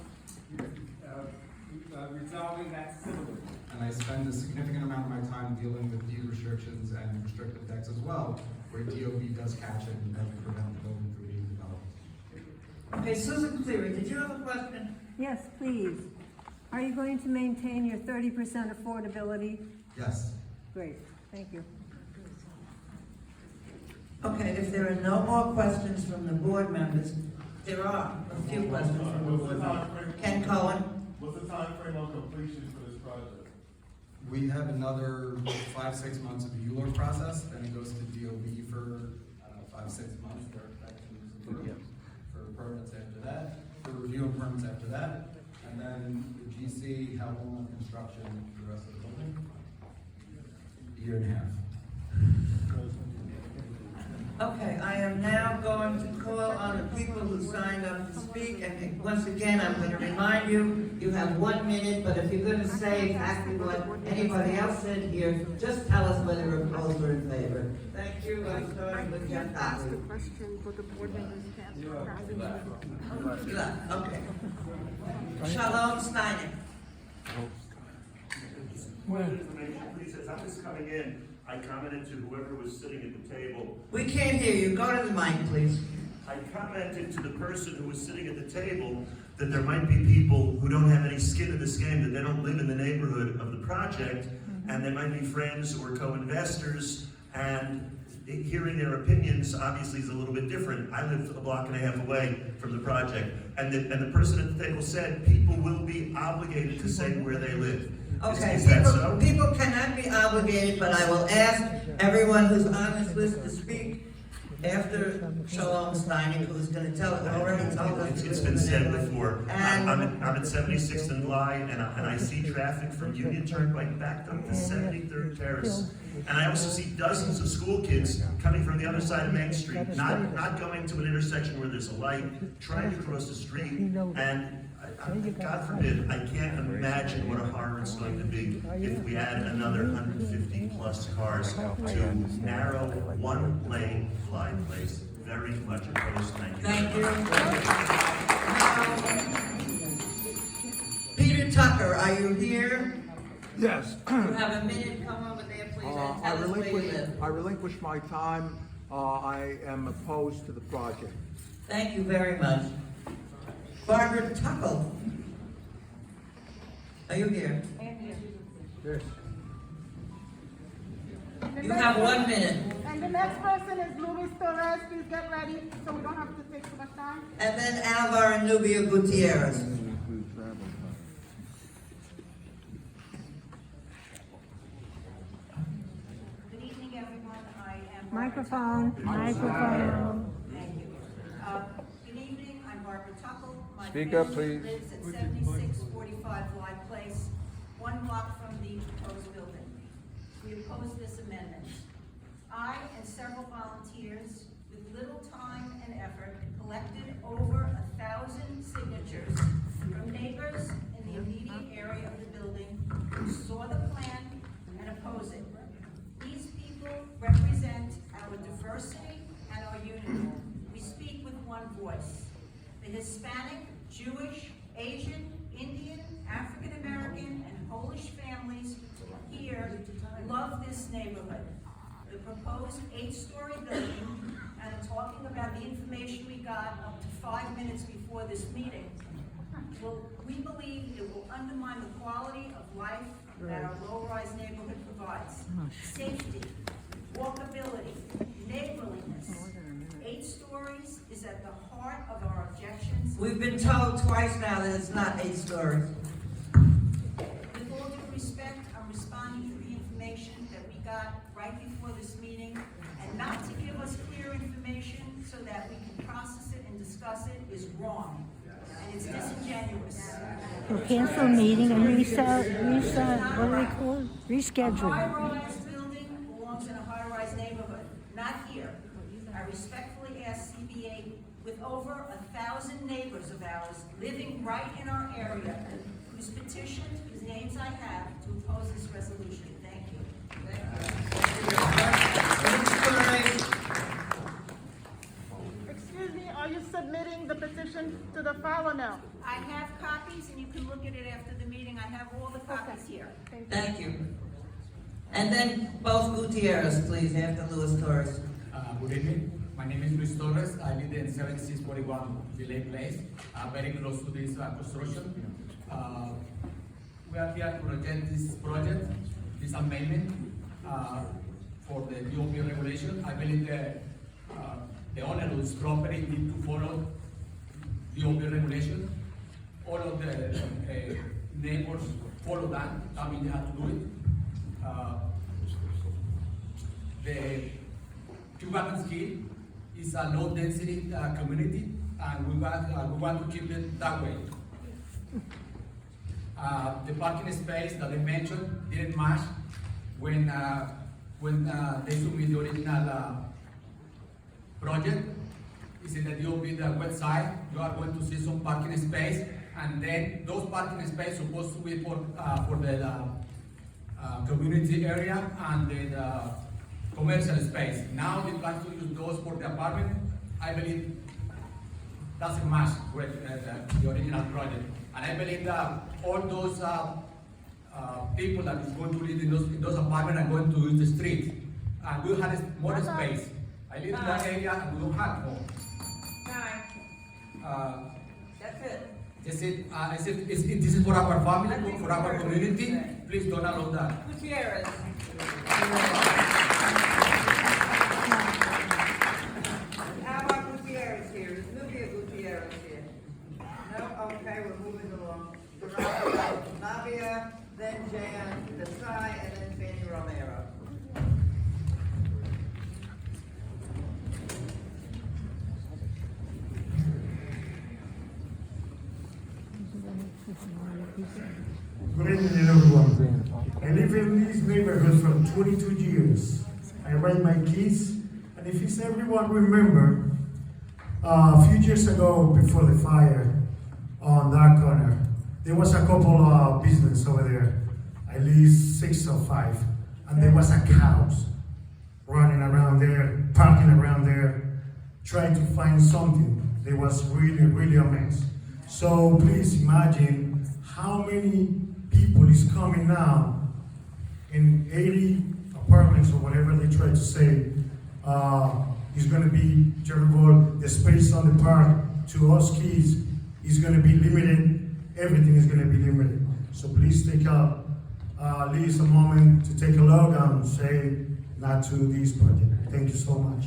resolving that civilly. And I spend a significant amount of my time dealing with deed restrictions and restrictive decks as well, where DOB does catch it and doesn't prevent the building from being developed. Okay, Susan Cleary, did you have a question? Yes, please. Are you going to maintain your 30% affordability? Yes. Great, thank you. Okay, if there are no more questions from the board members, there are a few questions from the board members. Ken Cohen? What's the time frame on completion for this project? We have another 5-6 months of the ULURP process, then it goes to DOB for 5-6 months for inspections, for permits after that, for review of permits after that, and then the GC, how long of construction for the rest of the building? A year and a half. Okay, I am now going to call on the people who signed up to speak, and once again, I'm going to remind you, you have 1 minute, but if you're going to say exactly what anybody else said here, just tell us whether you're opposed or in favor. Thank you, I'm starting with Jeff Copley. question for the board members You left, okay. Shalom Steiner. Point of information, please, as I was coming in, I commented to whoever was sitting at the table. We can't hear you, go to the mic, please. I commented to the person who was sitting at the table that there might be people who don't have any skin in this game, that they don't live in the neighborhood of the project, and they might be friends or co-investors, and hearing their opinions obviously is a little bit different. I live a block and a half away from the project, and the person at the table said people will be obligated to say where they live. Okay, is that so? people cannot be obligated, but I will ask everyone who's on this list to speak after Shalom Steiner, who's going to tell it, already told us. It's been said before. And I'm at 76th and Vleigh, and I see traffic from Union Turnpike backed up to 73rd Terrace. And I also see dozens of school kids coming from the other side of Main Street, not going to an intersection where there's a light, trying to cross the street, and God forbid, I can't imagine if we add another 150 plus cars to narrow one lane Vleigh Place. Very much opposed. Thank you. Peter Tucker, are you here? Yes. You have a minute, come over there, please, and tell us where you live. I relinquish my time. I am opposed to the project. Thank you very much. Barbara Tuckle, are you here? I am here. Yes. You have 1 minute. And the next person is Luis Torres. Please get ready so we don't have to take too much time. And then Alvar and Nubia Gutierrez. Good evening, everyone. I am Microphone. Microphone. Thank you. Good evening. I'm Barbara Tuckle. My Speak up, family please. lives at 7645 Vleigh Place, 1 block from the proposed building. We oppose this amendment. I and several volunteers, with little time and effort, collected over 1,000 signatures from neighbors in the immediate area of the building who saw the plan and oppose it. These people represent our diversity and our unity. We speak with one voice. The Hispanic, Jewish, Asian, Indian, African American, and Polish families here love this neighborhood. The proposed 8-story building, and I'm talking about the information we got up to 5 minutes before this meeting, we believe it will undermine the quality of life that our low-rise neighborhood provides. Safety, walkability, neighborliness. 8 stories is at the heart of our objections. We've been told twice now that it's not 8 stories. With all due respect, I'm responding to the information that we got right before this meeting, and not to give us clear information so that we can process it and discuss it is wrong, and it's disingenuous. We'll cancel the meeting and reset, what do they call it? A Reschedule. high-rise building belongs in a high-rise neighborhood, not here. I respectfully ask CBA, with over 1,000 neighbors of ours living right in our area, whose petitioned, whose names I have, to oppose this resolution. Thank you. Excuse me, are you submitting the petition to the file or no? I have copies, and you can look at it after the meeting. I have all the copies here. Thank you. And then both Gutierrez, please, after Luis Torres. Good evening. My name is Luis Torres. I live in 7641 Vleigh Place, very close to this construction. We are here to reject this project, this amendment for the DOP regulation. I believe the owner of this property need to follow DOP regulation. All of the neighbors follow that. I mean, they have to do it. The Kew Gardens Hills is a low density community, and we want to keep it that way. The parking space that they mentioned didn't match when they submitted the original project. It's in the DOP the website. You are going to see some parking space, and then those parking spaces supposed to be for the community area and the commercial space. Now they plan to use those for the apartment. I believe doesn't match with the original project. And I believe that all those people that is going to live in those apartments are going to use the street. And we'll have more space. I live in that area and we don't have more. That's it. That's it. This is for our family, for our community. Please don't allow that. Gutierrez. Alvar Gutierrez here. Is Nubia Gutierrez here? No? Okay, we're moving along. Navia, then Jan Desai, and then Fanny Romero. Good evening, everyone. I live in this neighborhood for 22 years. I rent my keys, and if it's everyone remember, a few years ago, before the fire on that corner, there was a couple of business over there. at least 6 or 5, and there was a cows running around there, parking around there, trying to find something. It was really, really a mess. So please imagine how many people is coming now in 80 apartments or whatever they try to say. Is going to be terrible. The space on the park to us kids is going to be limited. Everything is going to be limited. So please take at least a moment to take a look and say not to this project. Thank you so much.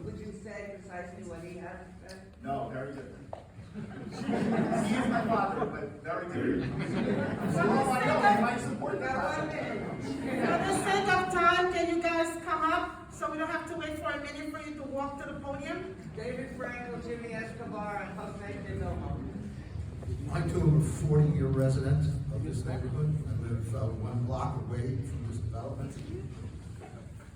Would you say precisely what he has said? No, very different. He is my father, but very different. So I know I might support that. For the sake of time, can you guys come up so we don't have to wait for a minute for you to walk to the podium? David Frankel, Jimmy Escobar, and Jose de Vilma. I too am a 40-year resident of this neighborhood. I live 1 block away from this development.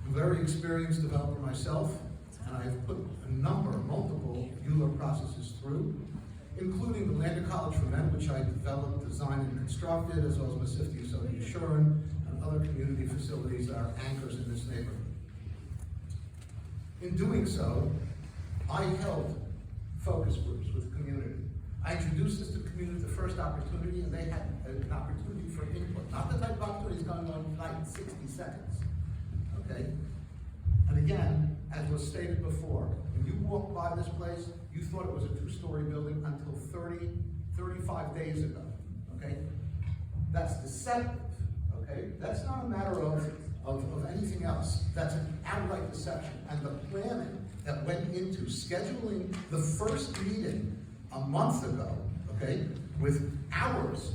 I'm a very experienced developer myself, and I've put a number, multiple ULURP processes through, including the Lander College for Men, which I developed, designed, and constructed, as well as Mississippi Utility Assurance and other community facilities that are anchors in this neighborhood. In doing so, I held focus groups with the community. I introduced this to the community the first opportunity, and they had an opportunity for input. Not the type of opportunities going on like 60 seconds, okay? And again, as was stated before, when you walked by this place, you thought it was a 2-story building until 35 days ago, okay? That's deceptive, okay? That's not a matter of anything else. That's an outright deception. And the planning that went into scheduling the first meeting a month ago, okay, with hours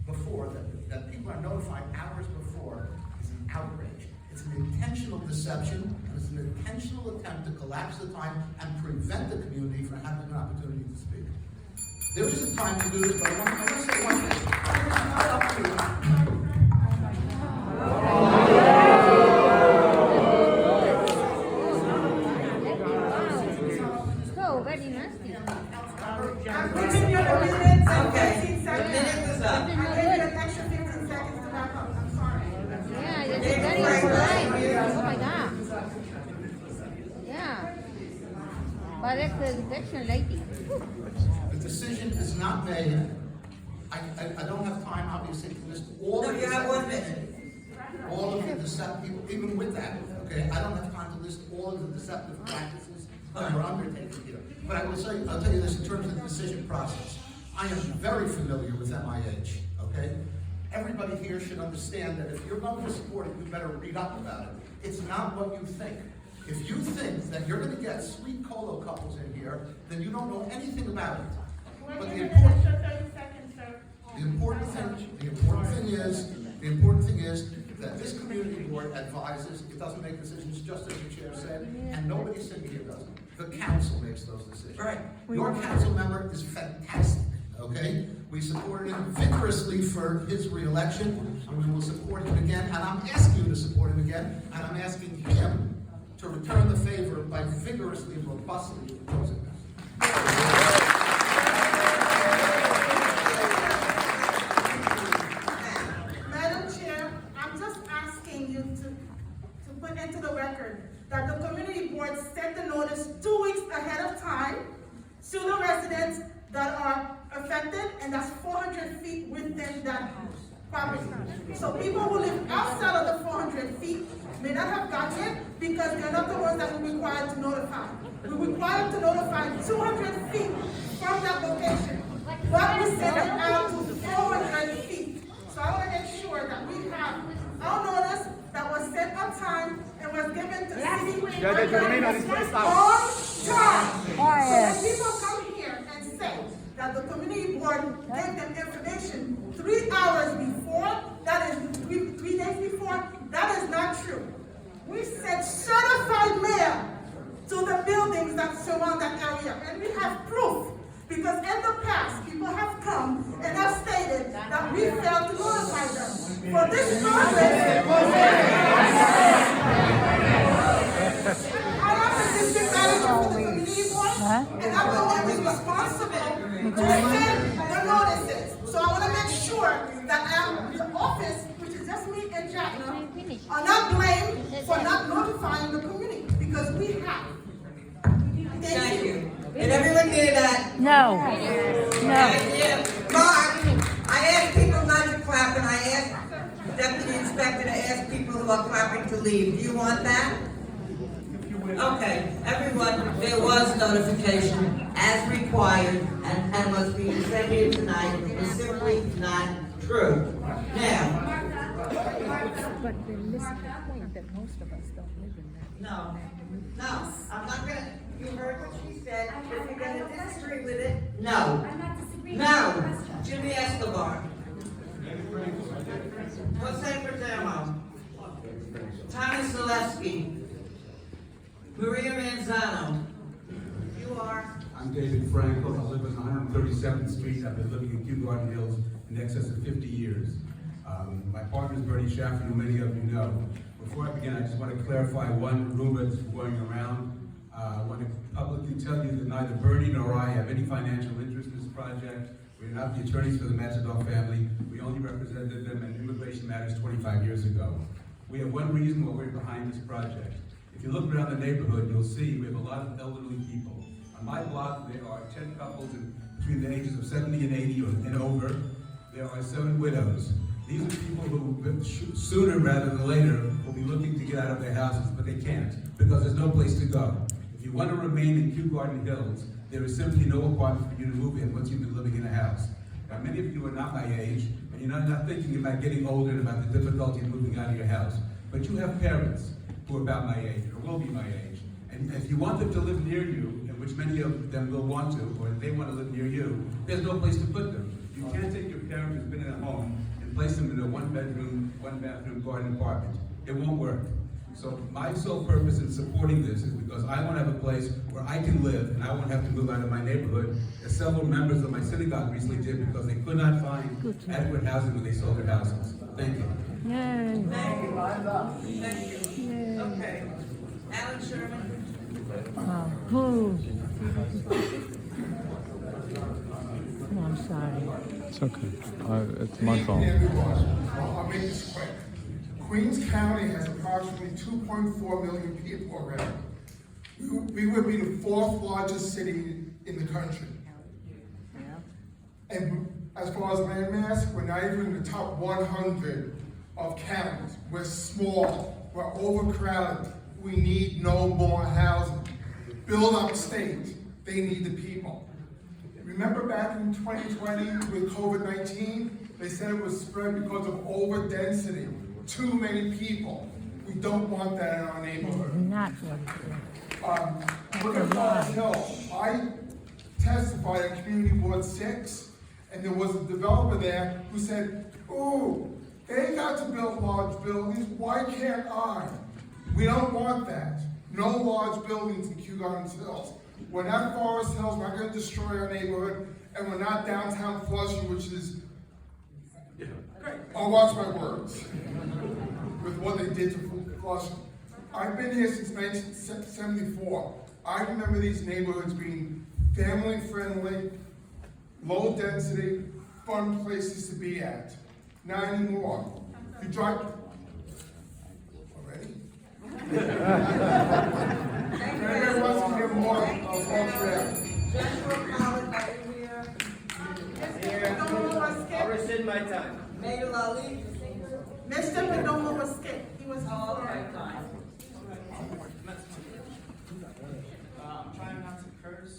before, that people are notified hours before, is an outrage. It's an intentional deception, and it's an intentional attempt to collapse the time and prevent the community from having an opportunity to speak. There is a time to do this, but I want to say one thing. It's not up to you. So very nasty. I'm giving you a minute and 15 seconds. The minute was up. I gave you an extra 15 seconds to wrap up. I'm sorry. Yeah, that's very polite. Oh my God. Yeah. But it's the detection lady. The decision is not made. I don't have time, obviously, to list all No, of you have the 1 minute. all of the deceptive, even with that, okay? I don't have time to list all of the deceptive practices that were undertaken here. But I will say, I'll tell you this in terms of the decision process. I am very familiar with MIH, okay? Everybody here should understand that if you're going to support it, you better read up about it. It's not what you think. If you think that you're going to get sweet colo couples in here, then you don't know anything about it. We're But giving you an extra 30 seconds, sir. the important thing is that this community board advises, it doesn't make decisions, just as the chair said, and nobody sitting here does it. The council makes those decisions. Right. Your council member is fantastic, okay? We supported him vigorously for his reelection, and we will support him again, and I'm asking you to support him again, and I'm asking him to return the favor by vigorously and robustly opposing this. Madam Chair, I'm just asking you to put into the record that the community board sent the notice 2 weeks ahead of time to the residents that are affected, and that's 400 feet within that property. So people who live outside of the 400 feet may not have gotten it because they're not the ones that we're required to notify. We're required to notify 200 feet from that location, but we sent it out to 400 feet. So I want to make sure that we have our notice that was sent on time and was given to city on time. So when people come here and say that the community board gave them information 3 hours before, that is three days before, that is not true. We sent certified mail to the buildings that surround that area, and we have proof. Because in the past, people have come and have stated we failed to notify them. For this project, I am the district manager for the community board, and I'm the one who's responsible to send the notices. So I want to make sure that the office, which is just me and Jackna, are not blamed for not notifying the community, because we have. Thank you. Did everyone hear that? No. Mark, I asked people not to clap, and I asked Deputy Inspector to ask people who are clapping to leave. Do you want that? Okay, everyone, there was notification as required and must be said here tonight. It is simply not true. Now. But they're missing the point that most of us don't live in that. No, I'm not gonna, you heard what she said, if you're gonna disagree with it, no. No, Jimmy Escobar. Jose Perdomo. Thomas Zaleski. Maria Manzano. You are? I'm David Frankel. I live on 137th Street. I've been living in Kew Gardens Hills in excess of 50 years. My partner is Bernie Schaffer, who many of you know. Before I begin, I just want to clarify one rumor that's going around. I want to publicly tell you that neither Bernie nor I have any financial interest in this project. We are not the attorneys for the Macedoff family. We only represented them in immigration matters 25 years ago. We have one reason why we're behind this project. If you look around the neighborhood, you'll see we have a lot of elderly people. On my block, there are 10 couples between the ages of 70 and 80 and over. There are 7 widows. These are people who, sooner rather than later, will be looking to get out of their houses, but they can't, because there's no place to go. If you want to remain in Kew Gardens Hills, there is simply no apartment for you to move in once you've been living in a house. Now, many of you are not my age, and you're not thinking about getting older and about the difficulty of moving out of your house. But you have parents who are about my age, or will be my age. And if you want them to live near you, and which many of them will want to, or they want to live near you, there's no place to put them. You can't take your parent who's been in a home and place them in a one-bedroom, one-bathroom garden apartment. It won't work. So my sole purpose in supporting this is because I want to have a place where I can live and I won't have to move out of my neighborhood, as several members of my synagogue recently did because they could not find adequate housing when they sold their houses. Thank you. Yay. Thank you, Thank you. Okay. Alan Sherman. Boo. I'm sorry. It's okay. It's my fault. I'll make this quick. Queens County has approximately 2.4 million people already. We would be the 4th largest city in the country. And as far as land mass, we're not even in the top 100 of counties. We're small, we're overcrowded. We need no more housing. Build up state, they need the people. Remember back in 2020 with COVID-19, they said it was spread because of over-density, too many people. We don't want that in our neighborhood. Not Look at Forest Hill. I testified at Community Board 6, and there was a developer there who said, "Oh, they got to build large buildings, why can't I?" We don't want that. No large buildings in Kew Gardens Hills. We're not Forest Hills, we're not gonna destroy our neighborhood, and we're not downtown Flushing, which is, I'll watch my words, with what they did to Flushing. I've been here since 1974. I remember these neighborhoods being family friendly, low density, fun places to be at. Not anymore. You drive, already? Everybody wants to hear more of what's there. I'll rescind my time. Mayor Lally. Mr. Perdomo was skipped. He was all right, fine. I'm trying not to curse.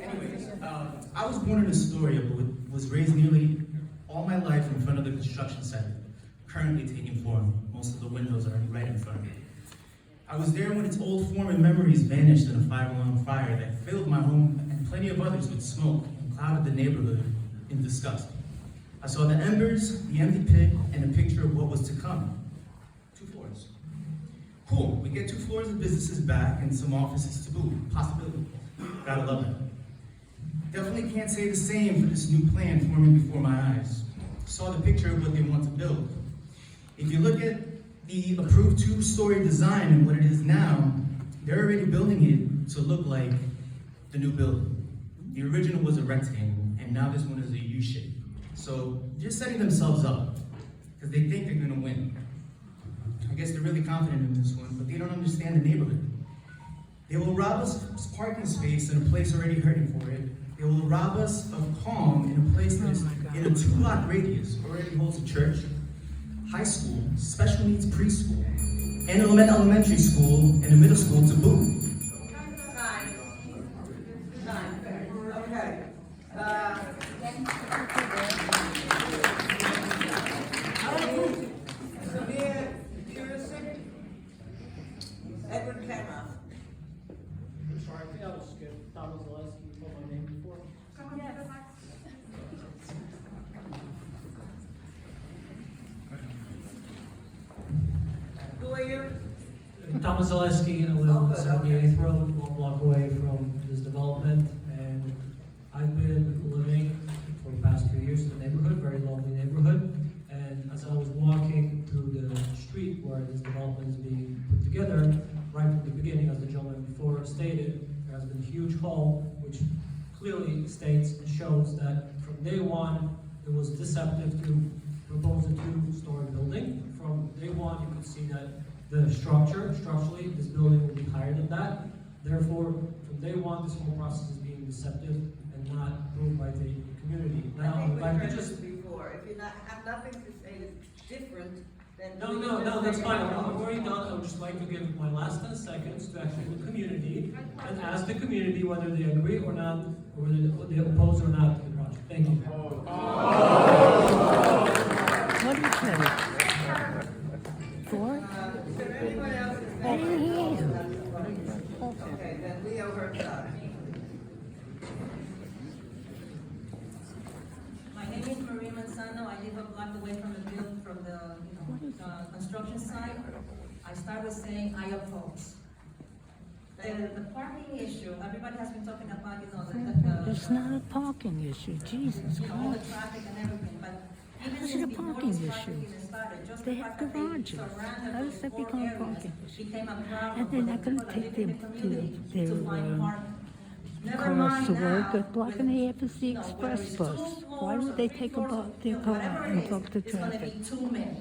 Anyways, I was born in Astoria, but was raised nearly all my life in front of the construction site, currently taking form. Most of the windows are right in front of me. I was there when its old form and memories vanished in a 5-alarm fire that filled my home and plenty of others with smoke and clouded the neighborhood in disgust. I saw the embers, the empty pit, and a picture of what was to come. 2 floors. Cool, we get 2 floors of businesses back and some offices to boot. Possibility. Gotta love it. Definitely can't say the same for this new plan forming before my eyes. Saw the picture of what they want to build. If you look at the approved two-story design and what it is now, they're already building it to look like the new building. The original was a rectangle, and now this one is a U shape. So they're setting themselves up because they think they're gonna win. I guess they're really confident in this one, but they don't understand the neighborhood. They will rob us of parking space in a place already hurting for it. They will rob us of calm in a place that is in a 2-block radius, already holds a church, high school, special needs preschool, and elementary school, and a middle school to boot. Edward Kemmer. Who are you? Thomas Zaleski, I live on 78th Road, 1 block away from this development, and I've been living for the past 3 years in the neighborhood, very lovely neighborhood, and as I was walking through the street where this development is being put together, right from the beginning, as the gentleman before stated, there has been a huge hole, which clearly states and shows that from day one, it was deceptive to propose a 2-story building. From day one, you could see that structurally, this building will be higher than that. Therefore, from day one, this whole process is being deceptive and not approved by the community. Now, I think if I we've could heard just... this before. If you have nothing to say that's different, then... No, that's fine. I'm already done. I would just like to give my last 10 seconds to actually the community and ask the community whether they agree or not, or whether they oppose or not to the project. Thank you. What do you say? 4? Is there anyone else that's... I didn't hear you. Okay, then Leo Herzog. My name is Maria Manzano. I live a block away from the construction site. I start with saying I oppose. The parking issue, everybody has been talking about, It's not a parking issue, Jesus all the Christ. traffic and everything, but even How's it a since before parking this issue? project even started, just They the have fact that they garages. surrounded How those does that 4 become a areas parking issue? became a problem And they're for not the gonna people that take live in the community their to find parking. Never cars mind to work. now, A block and a half is the whether express it's bus. 2 Why floors would or they 3 take floors, their car whatever and it block the is, it's gonna traffic? be too many.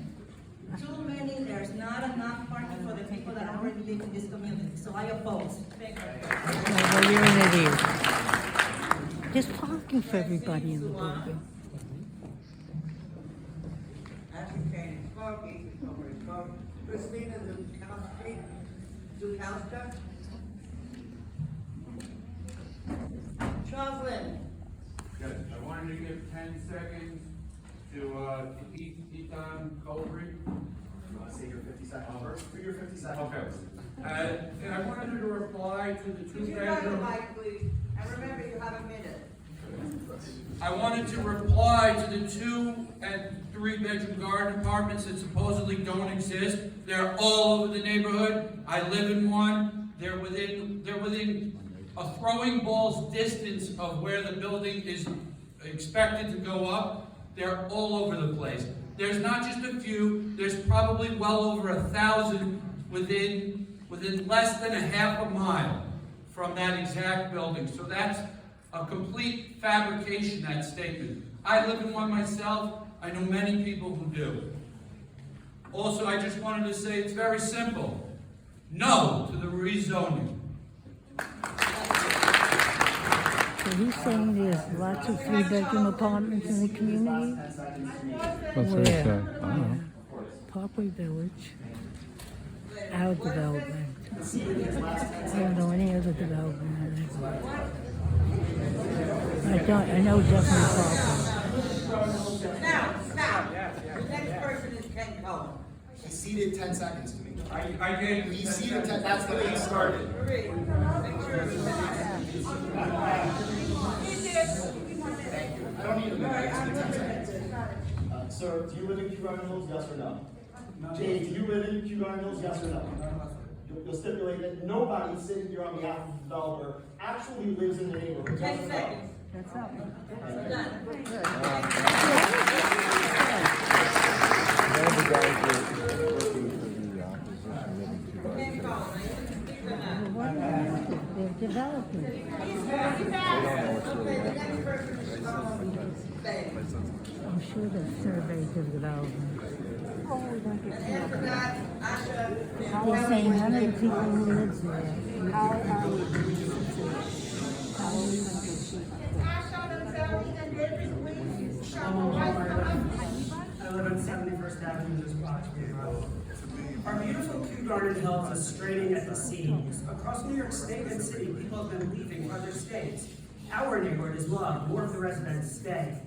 Too many, there's not enough parking for the people that already live in this community, so I oppose. Thank you. Well, you're an idiot. There's parking for everybody in the building. Ascertain, parking, Christina Dukowska. Charles Lynn. Yes, I wanted to give 10 seconds to Ethan Colbry. You want to say your 50 seconds first? For your 50 seconds Okay. first. And I wanted to reply to the Could you write the 2-bedroom. mic, please? And remember, you have a minute. I wanted to reply to the 2- and 3-bedroom garden apartments that supposedly don't exist. They're all over the neighborhood. I live in one. They're within a throwing ball's distance of where the building is expected to go up. They're all over the place. There's not just a few. There's probably well over 1,000 within less than a half a mile from that exact building. So that's a complete fabrication, that statement. I live in one myself. I know many people who do. Also, I just wanted to say it's very simple. No to the rezoning. So he's saying there's lots of 3-bedroom apartments in the community? What's that say? Where? I don't know. Parkway Village. Our development. I don't know any other development. I know definitely Parkway. Now, the next person is Ken Cohen. He ceded 10 seconds to me. I gave He ceded 10, that's the way he started. Marie, make sure everybody. Thank you. I don't need a minute, I just need 10 seconds. Sir, do you live in Kew Gardens Hills, yes or no? Jay, do you live in Kew Gardens Hills, yes or no? You'll stipulate that nobody sitting here on behalf of the developer actually lives in the neighborhood, yes 10 or no? seconds. That's up. They're developing. I'm sure they're surveys of development. They're saying how many people live there. I live on 71st Avenue, just blocks from your house. Our beautiful Kew Gardens Hills is straining at the seams. Across New York State and City, people have been leaving for other states. Our neighborhood is loved. More of the residents stay.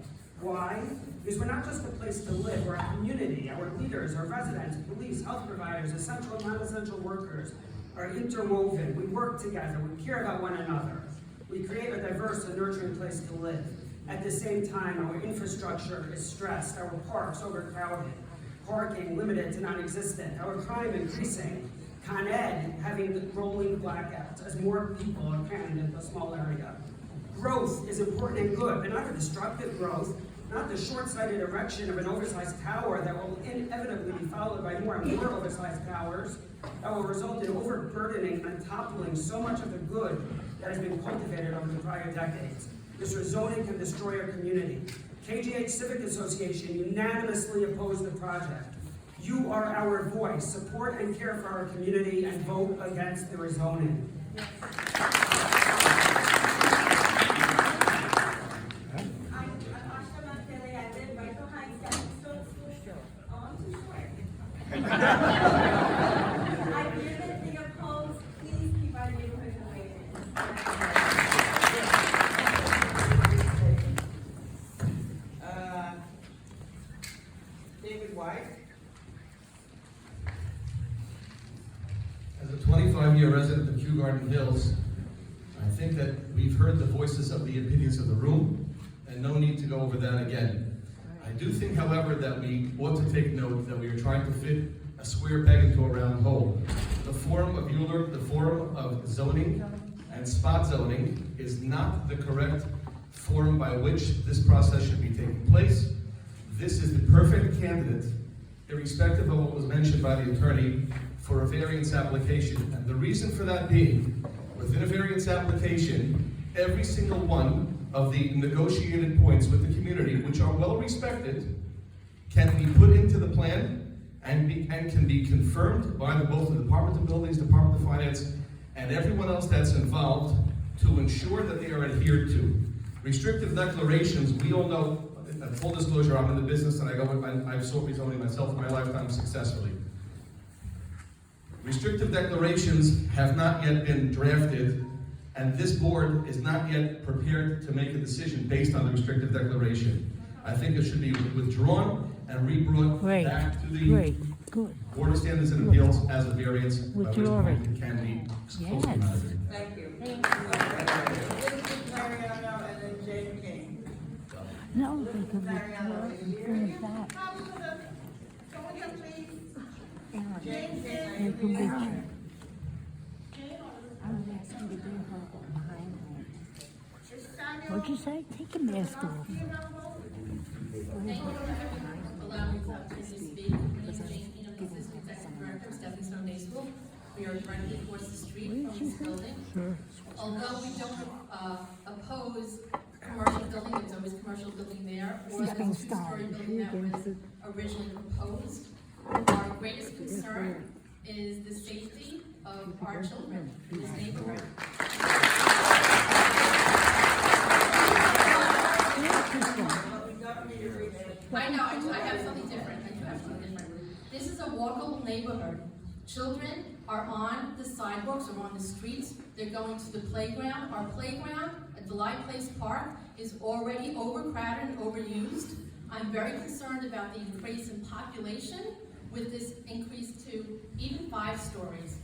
Why? Because we're not just a place to live, we're a community. Our leaders, our residents, police, health providers, essential and non-essential workers are interwoven. We work together. We care about one another. We create a diverse and nurturing place to live. At the same time, our infrastructure is stressed, our parks overcrowded, parking limited to non-existent, our crime increasing, Con Ed having rolling blackouts as more people are crammed into a small area. Growth is important and good, but not a destructive growth, not the short-sighted erection of an oversized tower that will inevitably be followed by more and more oversized towers that will result in overburdening and toppling so much of the good that has been cultivated over the prior decades. This rezoning can destroy our community. KGH Civic Association unanimously opposed the project. You are our voice. Support and care for our community and vote against the rezoning. As a 25-year resident of Kew Gardens Hills, I think that we've heard the voices of the opinions of the room, and no need to go over that again. I do think, however, that we ought to take note that we are trying to fit a square peg into a round hole. The form of Euler, the form of zoning and spot zoning is not the correct form by which this process should be taking place. This is the perfect candidate, irrespective of what was mentioned by the attorney, for a variance application. And the reason for that being, within a variance application, every single one of the negotiated points with the community, which are well respected, can be put into the plan and can be confirmed by both the Department of Buildings, Department of Finance, and everyone else that's involved to ensure that they are adhered to. Restrictive declarations, we all know, full disclosure, I'm in the business and I've sought rezoning myself in my lifetime successfully. Restrictive declarations have not yet been drafted, and this board is not yet prepared to make a decision based on the restrictive declaration. I think it should be withdrawn and rebrought back to the Board of Standards and Appeals as a variance, by which point it can be closely monitored. Thank you. No, they could be doing that. They could be. I would ask you to bring her behind her. What'd you say? Take your mask off. Thank you for allowing me to speak. My name is Jane Keenan, I'm the Assistant Executive Director of Stepping Stone Day School. We are directly across the street from this building. Although we don't oppose commercial building, there's always commercial building there, or the two-story building that was originally proposed. Our greatest concern is the safety of our children in this neighborhood. I know, I have something different. I do have something different. This is a walkable neighborhood. Children are on the sidewalks or on the streets. They're going to the playground. Our playground at Vleigh Place Park is already overcrowded and overused. I'm very concerned about the increase in population with this increase to even 5 stories.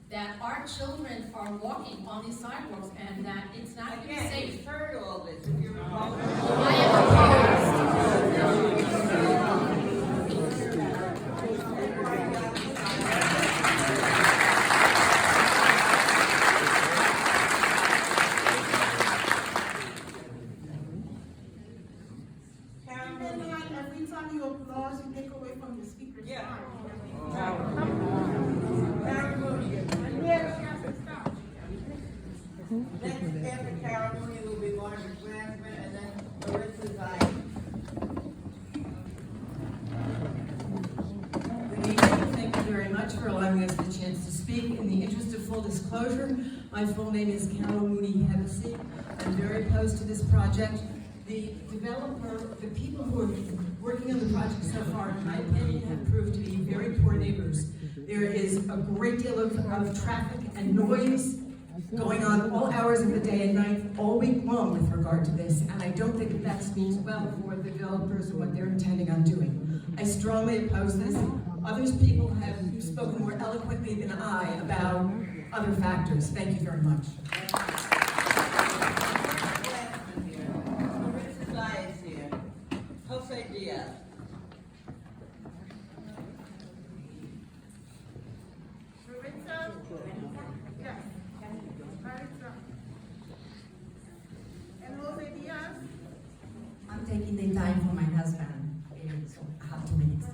That our children are walking on these sidewalks and that it's not going to be safe. You've heard all this. If you recall. I am opposed. full disclosure, my full name is Carol Mooney Hennessy. I'm very opposed to this project. The developer, the people who are working on the project so far, in my opinion, have proved to be very poor neighbors. There is a great deal of traffic and noise going on all hours of the day and night, all week long with regard to this, and I don't think that speaks well for the developers and what they're intending on doing. I strongly oppose this. Others people have spoken more eloquently than I about other factors. Thank you very much. I'm taking the time for my husband, so I have 2 minutes.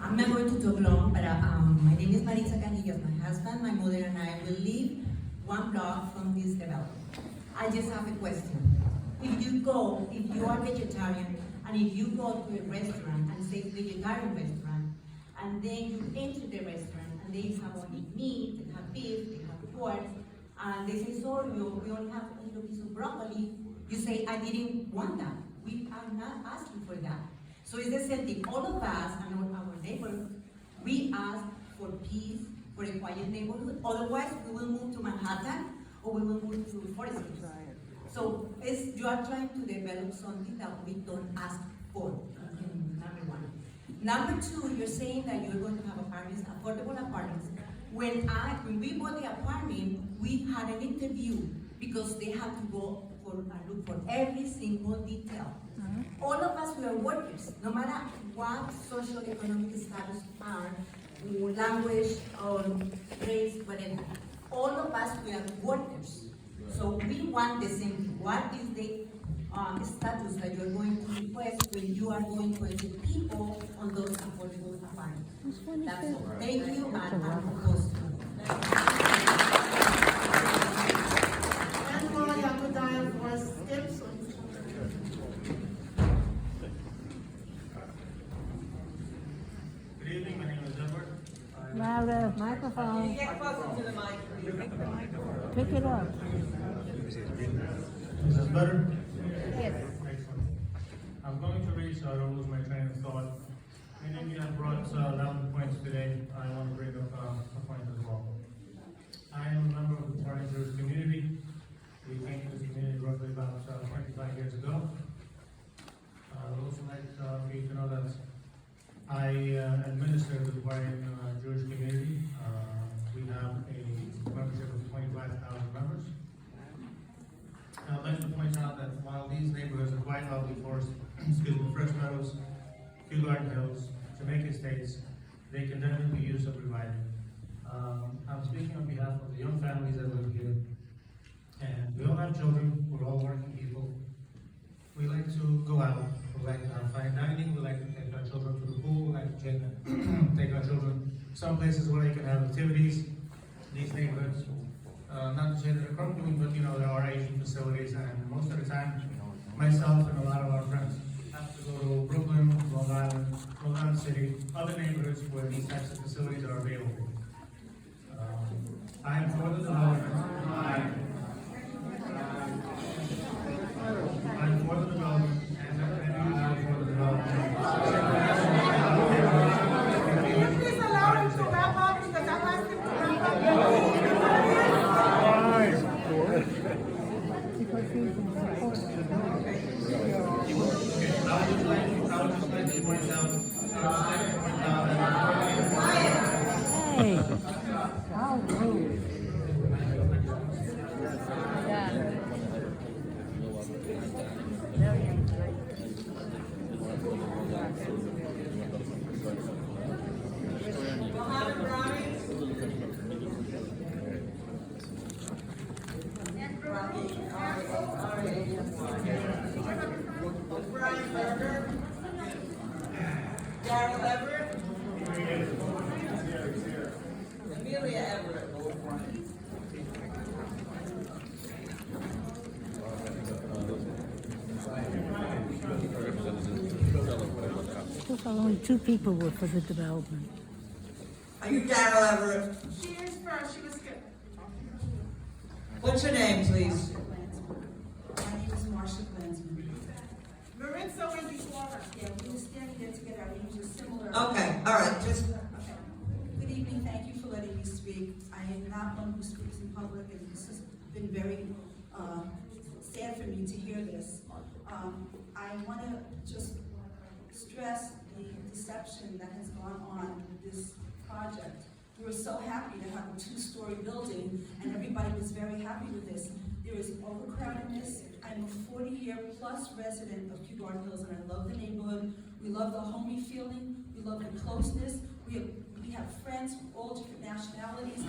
I'm not going to talk long, but my name is Marisa Canillos. My husband, my mother, and I will live 1 block from this development. I just have a question. If you are vegetarian, and if you go to a restaurant and say vegetarian restaurant, and then you enter the restaurant, and they have only meat, they have beef, they have pork, and they say, sorry, we only have a little piece of broccoli, you say, I didn't want that. We are not asking for that. So it's the same thing. All of us and our neighbors, we ask for peace, for a quiet neighborhood. Otherwise, we will move to Manhattan or we will move to Forest Hills. So you are trying to develop something that we don't ask for. Number one. Number two, you're saying that you're going to have apartments, affordable apartments. When we bought the apartment, we had an interview because they had to go and look for every single detail. All of us, we are workers, no matter what social economic status are, language, or race, whatever. All of us, we are workers. So we want the same thing. What is the status that you're going to request when you are going to educate people on those affordable apartments? That's all. Thank you, and I'm opposed to it. Good evening, my name is Edward. Louder. Can you get closer to the mic? Pick it up. Is this better? Yes. Excellent. I'm going to read so I don't lose my train of thought. Many of you have brought relevant points today. I want to bring up a point as well. I am a member of the Party Jewish community. We came to this community roughly about 25 years ago. I would also like for you to know that I administer the Hawaiian Jewish community. We have a membership of 25,000 members. I'd like to point out that while these neighborhoods are quite lovely for Fresh Meadows, Kew Gardens Hills, Jamaica Estates, they can definitely be used subdivided. I'm speaking on behalf of the young families that live here. And we all have children, we're all working people. We like to go out, we like to have fine dining, we like to take our children to the pool, we like to take our children some places where they can have activities. These neighborhoods, not to say that they're crumbling, but you know, there are Asian facilities, and most of the time, myself and a lot of our friends have to go to Brooklyn, Long Island City, other neighborhoods where these types of facilities are available. I am for the development. I'm for the development, and I'm for the development. Can you please allow him to wrap up, because I'm asking to wrap up. Hey. How rude. Only 2 people were for the development. Are you Darrell Everett? She is first, she was skipped. What's your name, please? My name is Marsha Glansman. Maritza went before her. Yeah, we were standing there together, our names are similar. Okay, all right, just, Okay. Good evening, thank you for letting me speak. I am not one who speaks in public, and this has been very sad for me to hear this. I want to just stress the deception that has gone on with this project. We were so happy to have a two-story building, and everybody was very happy with this. There is overcrowdedness. I'm a 40-year-plus resident of Kew Gardens Hills, and I love the neighborhood. We love the homey feeling. We love the closeness. We have friends from all different nationalities.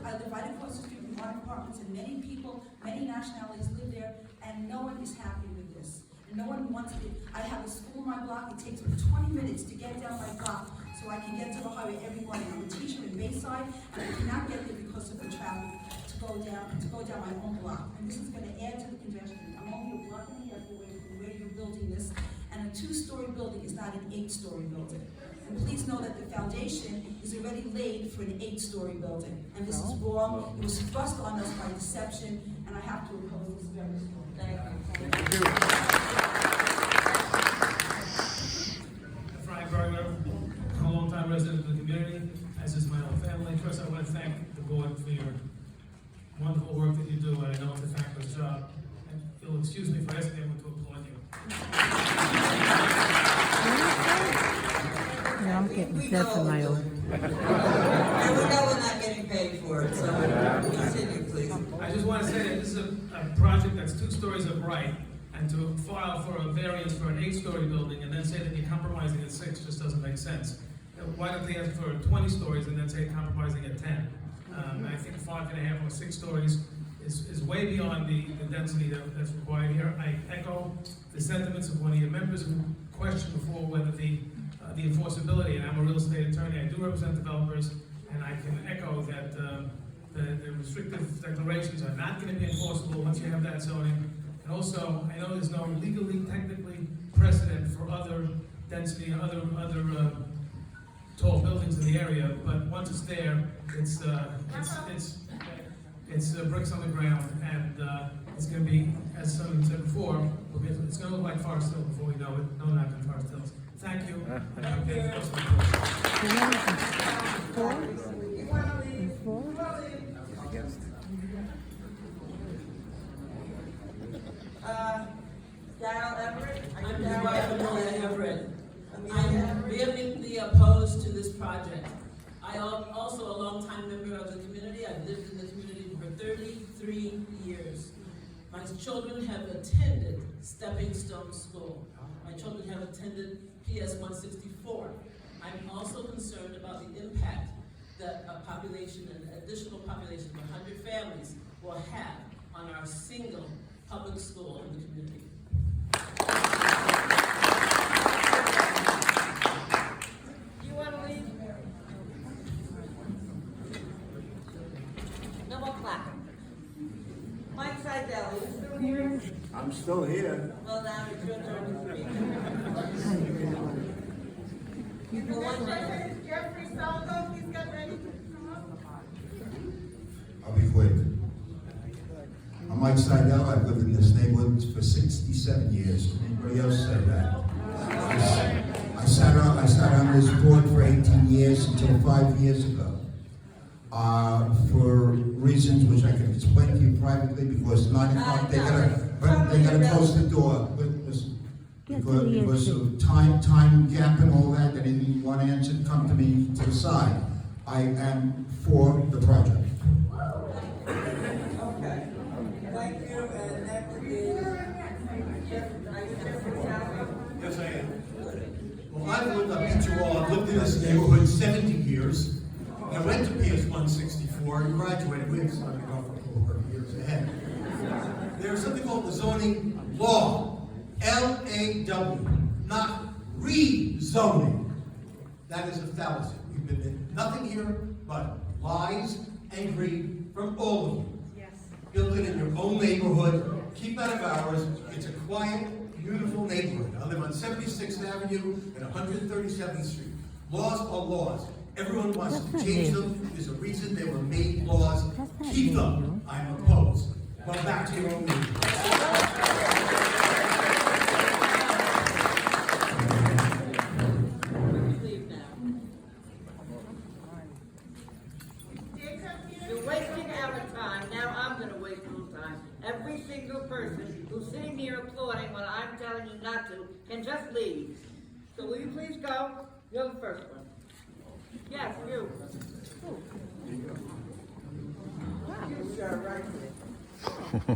I live right across the street from one apartments, and many people, many nationalities live there, and no one is happy with this. And no one wants it. I have a school on my block. It takes me 20 minutes to get down my block so I can get to the highway every morning. I'm a teacher in Bayside, and I cannot get there because of the traffic to go down my own block. And this is going to add to the congestion. I'm only a block and a half away from where you're building this, and a two-story building is not an 8-story building. And please know that the foundation is already laid for an 8-story building. And this is wrong. It was thrust on us by deception, and I have to oppose this very strongly. Thank you. Frank Berger, I'm a long-time resident of the community, as is my own family. First, I want to thank the board for your wonderful work that you do, and I know it's a thankless job. And you'll excuse me for asking everyone to applaud you. Yeah, I'm getting deaf in my own. and we know we're not getting paid for it, so continue, please. I just want to say that this is a project that's 2 stories of right, and to file for a variance for an 8-story building and then say that you're compromising at 6 just doesn't make sense. Why don't they ask for 20 stories and then say compromising at 10? I think 5.5 or 6 stories is way beyond the density that's required here. I echo the sentiments of one of your members who questioned before whether the enforceability, and I'm a real estate attorney, I do represent developers, and I can echo that the restrictive declarations are not going to be enforceable once you have that zoning. And also, I know there's no legally, technically precedent for other density, other tall buildings in the area, but once it's there, it's bricks on the ground, and it's going to be, as someone said before, it's going to look like Forest Hill before we know it. No, not in Forest Hills. Thank you. Darryl Everett. I'm the wife of Vleigh Everett. I'm vehemently opposed to this project. I am also a longtime member of the community. I've lived in the community for 33 years. My children have attended Stepping Stone School. My children have attended PS 164. I'm also concerned about the impact that a population, an additional population of 100 families will have on our single public school in the community. You want to leave? No more clapping. Mike Seidel, are you still here? I'm still here. Well, now it's your turn to speak. The next person is Jeffrey Saldo. Please get ready to come up. I'll be quick. I'm Mike Seidel. I've lived in this neighborhood for 67 years. Anybody else say that? I sat on this board for 18 years until 5 years ago. For reasons which I can explain to you privately, because 9 o'clock they gotta close the door. Because of time gap and all that, they didn't want to answer, come to me to the side. I am for the project. Okay. Thank you, and next is Jeffrey Saldo. Yes, I am. Well, I've lived, I beat you all, I've lived in this neighborhood 70 years. I went to PS 164 and graduated with, so I'm going for 4 years ahead. There's something called the zoning law, LAW, not rezoning. That is a fallacy. We've been nothing here but lies and greed from all of you. Yes. Build it in your own neighborhood, keep out of ours. It's a quiet, beautiful neighborhood. I live on 76th Avenue and 137th Street. Laws are laws. Everyone wants to change them. There's a reason they were made laws. Keep them. I'm opposed. Well, back to your own meeting. You're wasting our time, now I'm gonna waste your time. Every single person who's sitting here applauding when I'm telling you not to can just leave. So will you please go? You're the first one. Yes, you. You, sir, right here. Because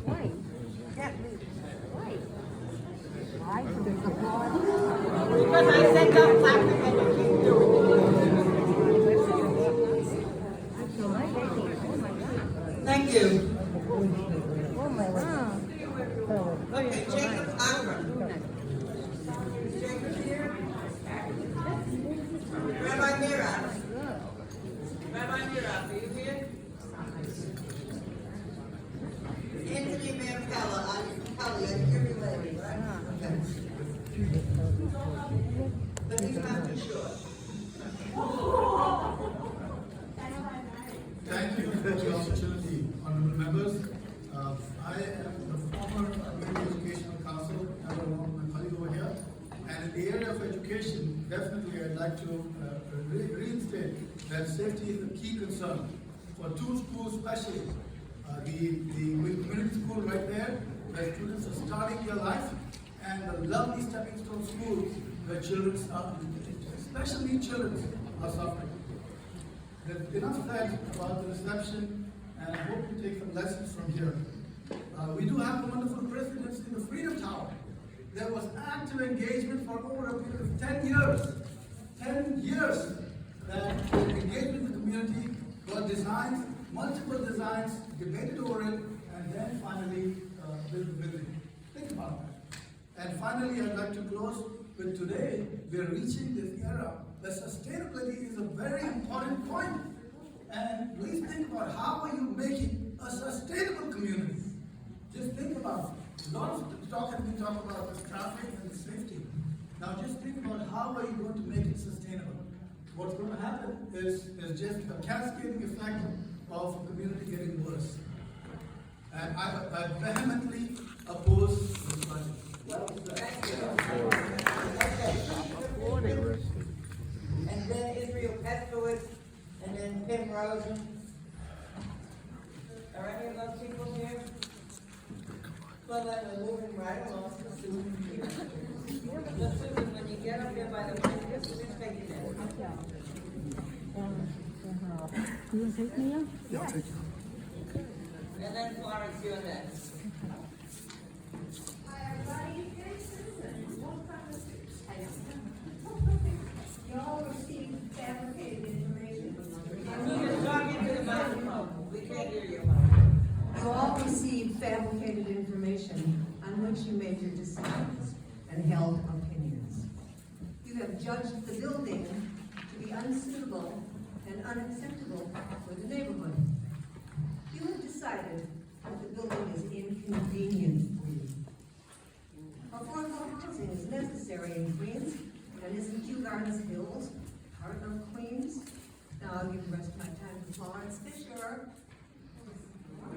I said don't clap and you keep doing it. Thank you. Okay, Jacob Akron. Jacob here. Rabbi Mira. Rabbi Mira, are you here? Anthony Mampella, Kelly, you're related, right? Okay. But he's not too short. Thank you for the opportunity, honorable members. I am the former Community Educational Council, along with my colleague over here. And in the area of education, definitely I'd like to reinstate that safety is a key concern. For two schools especially, the community school right there, where students are starting their life, and the lovely stepping stone schools where children are, especially children, are suffering. There's enough said about the reception, and I hope you take some lessons from here. We do have a wonderful precedence in the Freedom Tower. There was active engagement for over a period of 10 years. 10 years that engagement with the community got designs, multiple designs, debated over it, and then finally built the building. Think about that. And finally, I'd like to close with today, we're reaching this era where sustainability is a very important point. And please think about how are you making a sustainable community. Just think about it. A lot of talk has been talked about the traffic and the safety. Now just think about how are you going to make it sustainable. What's going to happen is just a cascading effect of a community getting worse. And I vehemently oppose this budget. And then Israel Peskowitz, and then Tim Rosen. Are any of those people here? Well, then we're moving right along to Susan here. So Susan, when you get up here by the mic, just take it in. You want to take me on? Yeah, I'll take you. And then Florence, you're next. You all received fabricated information. You're talking to the microphone. We can't hear you. You all received fabricated information on which you made your decisions and held opinions. You have judged the building to be unsuitable and unacceptable for the neighborhood. You have decided that the building is inconvenient for you. Affordable housing is necessary in Queens and is in Kew Gardens Hills, part of Queens. Now I'll give the rest of my time to Florence Fisher. I'm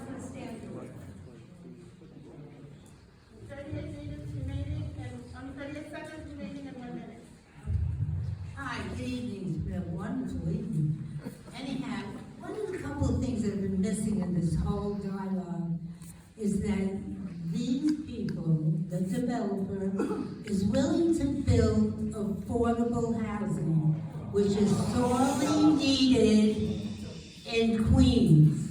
going to stand for it. 38 minutes remaining, and 38 seconds remaining and 1 minute. Hi, good evening. It's been a wonderful evening. Anyhow, one of the couple of things that have been missing in this whole dialogue is that these people, the developer, is willing to build affordable housing, which is sorely needed in Queens.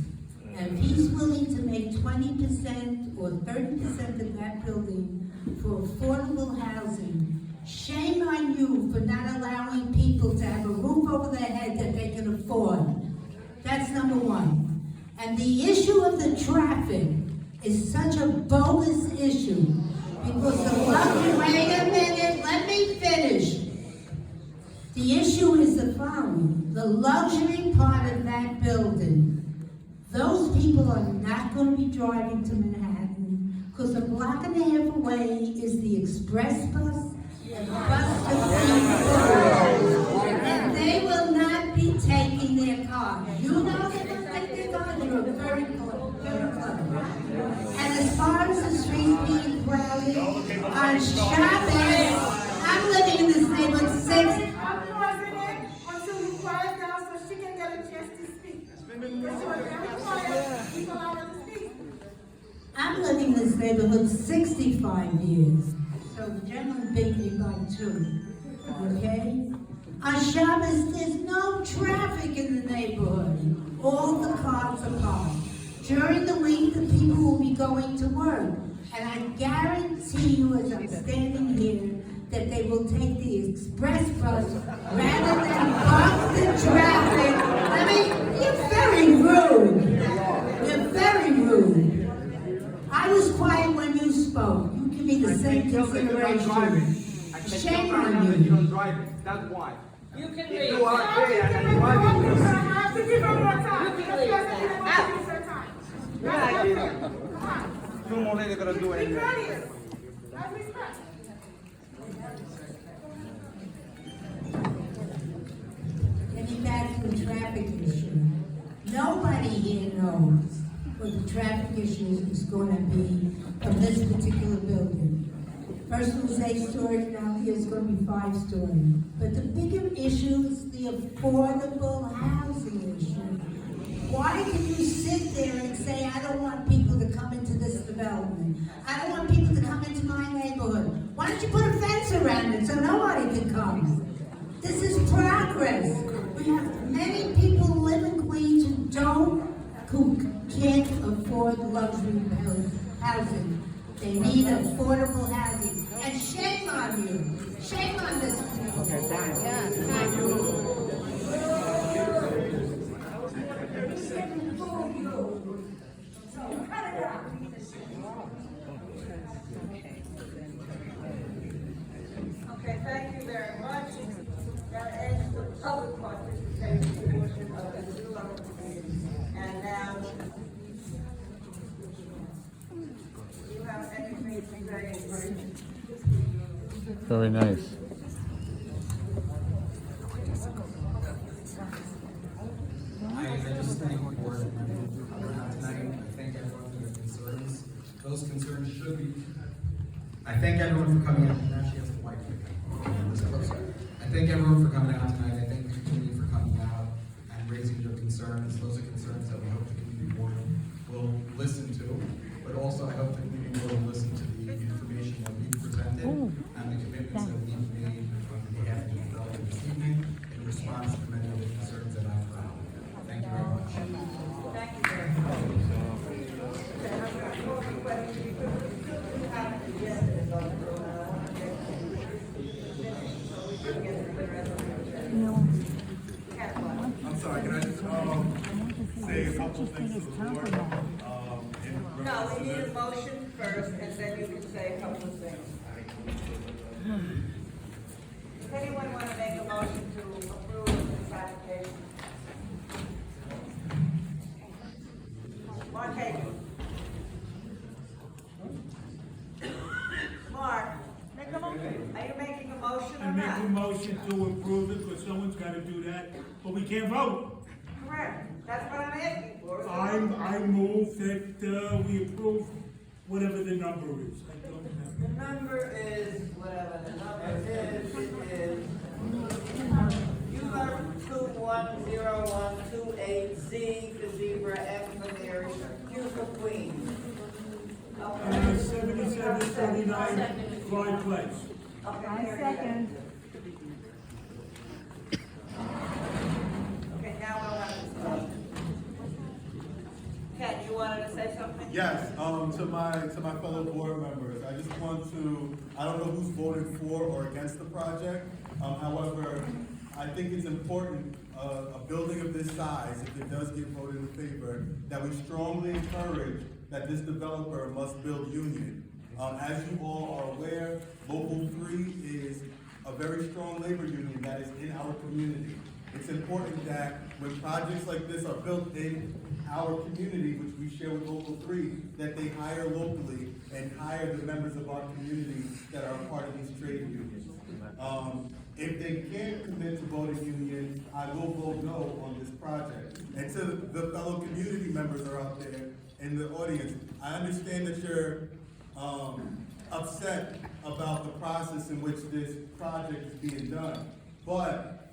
And he's willing to make 20% or 30% of that building for affordable housing. Shame on you for not allowing people to have a roof over their head that they can afford. That's number one. And the issue of the traffic is such a bogus issue because the luxury, wait a minute, let me finish. The issue is the following. The luxury part of that building, those people are not going to be driving to Manhattan because a block and a half away is the express bus and the bus to Queens. And they will not be taking their car. You know they don't take their car, you're very close. Hennessy. On Shabbos, I'm living in this neighborhood since. I'm pausing it until you quiet down so she can get a chance to speak. Because she was very quiet, people allow her to speak. I'm living in this neighborhood 65 years, so the gentleman beat me by 2, okay? On Shabbos, there's no traffic in the neighborhood. All the cars are parked. During the week, the people will be going to work. And I guarantee you, as I'm standing here, that they will take the express bus rather than buck the traffic. I mean, you're very rude. You're very rude. I was quiet when you spoke. You give me the same consideration. Shame on you. You don't drive it, that's why. You can If leave. you are there and you're driving, you I have to give her more time. You Because can she leave. doesn't even want to use her time. That's not fair. Come on. two more ladies gonna do it. Be courteous. Have respect. Getting back to the traffic issue, nobody here knows what the traffic issue is going to be of this particular building. First it was 8 stories, now here it's going to be 5 stories. But the bigger issue is the affordable housing issue. Why can you sit there and say, I don't want people to come into this development? I don't want people to come into my neighborhood. Why don't you put a fence around it so nobody can come? This is progress. We have many people who live in Queens who can't afford luxury housing. They need affordable housing. And shame on you. Shame on this people. Okay, fine. Yeah, thank you. Okay, thank you very much. That ends the public participation portion of the development meeting. And now, do you have anything to say in brief? Very nice. I just thank the board for coming out tonight. I thank everyone for their concerns. Those concerns should be. I thank everyone for coming out. Now she has the mic. I thank everyone for coming out tonight. I thank the community for coming out and raising your concerns. Those are concerns that we hope the community board will listen to, but also I hope the community board will listen to the information that we've presented and the commitments that we've made on behalf of the developer this evening in response to many of the concerns that I've found. Thank you very much. Thank you very much. Okay, I'm going to call the question because we still have an agenda to go through, and I want to get to the minutes so we can get to the resolution. No. I'm sorry, can I just say a couple things to the board? No, we need a motion first, and then you can say a couple of things. Does anyone want to make a motion to approve this application? Mark Hagan. Mark, are you making a motion I or make not? a motion to approve it, because someone's gotta do that, but we can't vote. Correct, that's what I'm asking for. I move that, we approve whatever the number is. I don't The number is, whatever the number is, it is U210128Z for zebra, F for Mary, Q for Queen. know. 7739 Vleigh Place. I second. Okay, now we'll have discussion. Ken, you wanted to say something? Yes, to my fellow board members, I just want to, I don't know who's voted for or against the project. However, I think it's important, a building of this size, if it does get voted in favor, that we strongly encourage that this developer must build union. As you all are aware, Local 3 is a very strong labor union that is in our community. It's important that when projects like this are built in our community, which we share with Local 3, that they hire locally and hire the members of our community that are part of these trade unions. If they can't commit to voting union, I will vote no on this project. And to the fellow community members that are out there in the audience, I understand that you're upset about the process in which this project is being done. But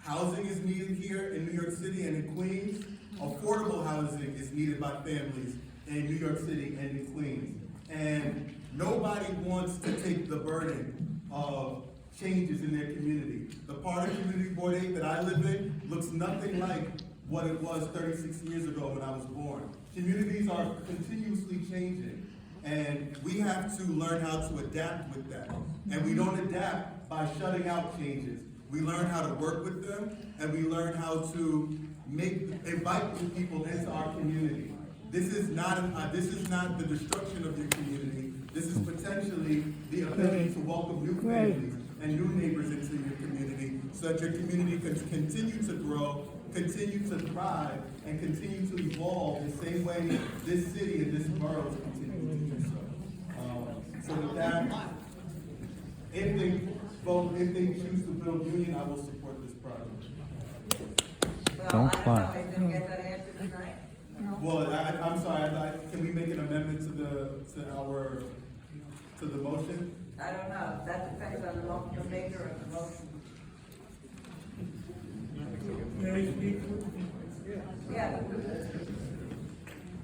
housing is needed here in New York City and in Queens. Affordable housing is needed by families in New York City and in Queens. And nobody wants to take the burden of changes in their community. The part of Community Board 8 that I live in looks nothing like what it was 36 years ago when I was born. Communities are continuously changing, and we have to learn how to adapt with that. And we don't adapt by shutting out changes. We learn how to work with them, and we learn how to invite new people into our community. This is not the destruction of your community. This is potentially the ability to welcome new families and new neighbors into your community, so that your community can continue to grow, continue to thrive, and continue to evolve the same way this city and this borough is continuing to do so. So with that, if they choose to build Union, I will support this project. Don't fly. Well, I'm sorry, can we make an amendment to the motion? I don't know, that depends on the maker of the motion. May I speak? Yeah.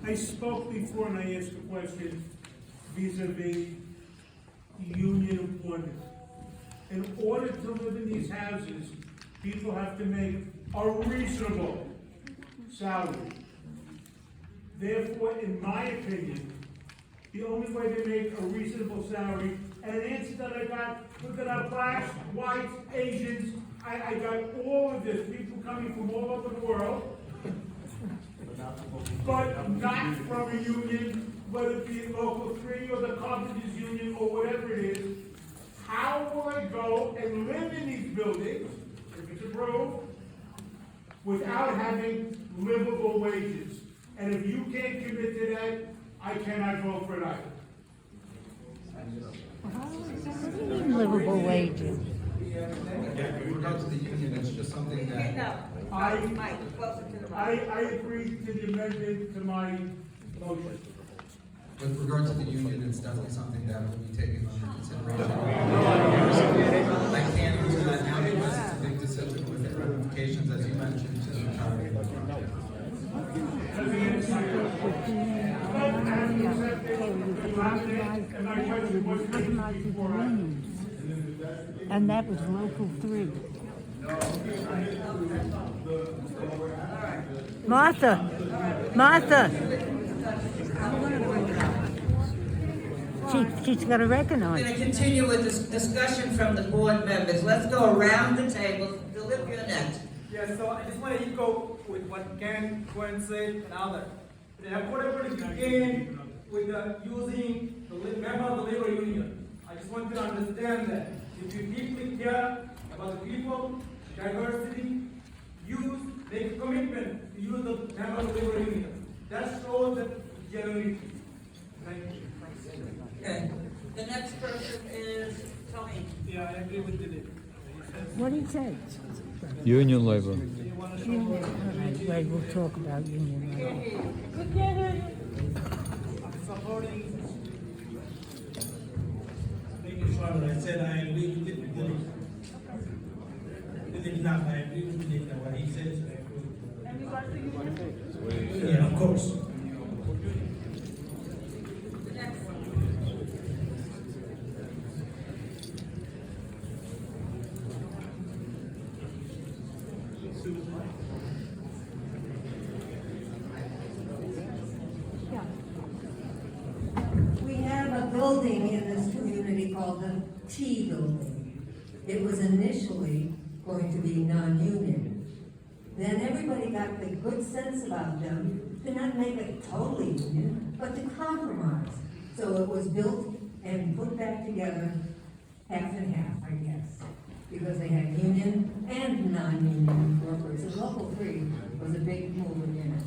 I spoke before and I asked a question vis-a-vis union employment. In order to live in these houses, people have to make a reasonable salary. Therefore, in my opinion, the only way to make a reasonable salary, and an answer that I got, look at our blacks, whites, Asians, I got all of this, people coming from all over the world, but not from a union, whether it be Local 3 or the Carpenters Union or whatever it is. How will I go and live in these buildings, if it's approved, without having livable wages? And if you can't commit to that, I cannot vote for it either. Livable wages. Yeah, with regard to the union, it's just something that. I agree to the amendment to my motion. With regard to the union, it's definitely something that will be taken under consideration. I can't answer that now because it's a big decision with ramifications, as you mentioned, to the entire project. And that was Local 3. Martha! She's got to recognize. We're going to continue with this discussion from the board members. Let's go around the table. Philip, you're next. Yes, so I just want to echo with what Ken, Gwen said, and others. The affordability began with using the member of the labor union. I just want you to understand that if you deeply care about the people, diversity, make a commitment to use the member of the labor union. That shows that genuinity. Thank you. Okay. The next person is Tony. Yeah, I agree with you. What did he say? Union labor. Right, we'll talk about union labor. Supporting. Thank you, Charlotte. I said I agree with it. Enough, I agree with it, what he says. Yeah, of course. We have a building in this community called the T building. It was initially going to be non-union. Then everybody got the good sense about them to not make it totally union, but to compromise. So it was built and put back together half and half, I guess, because they had union and non-union workers. And Local 3 was a big mover in it.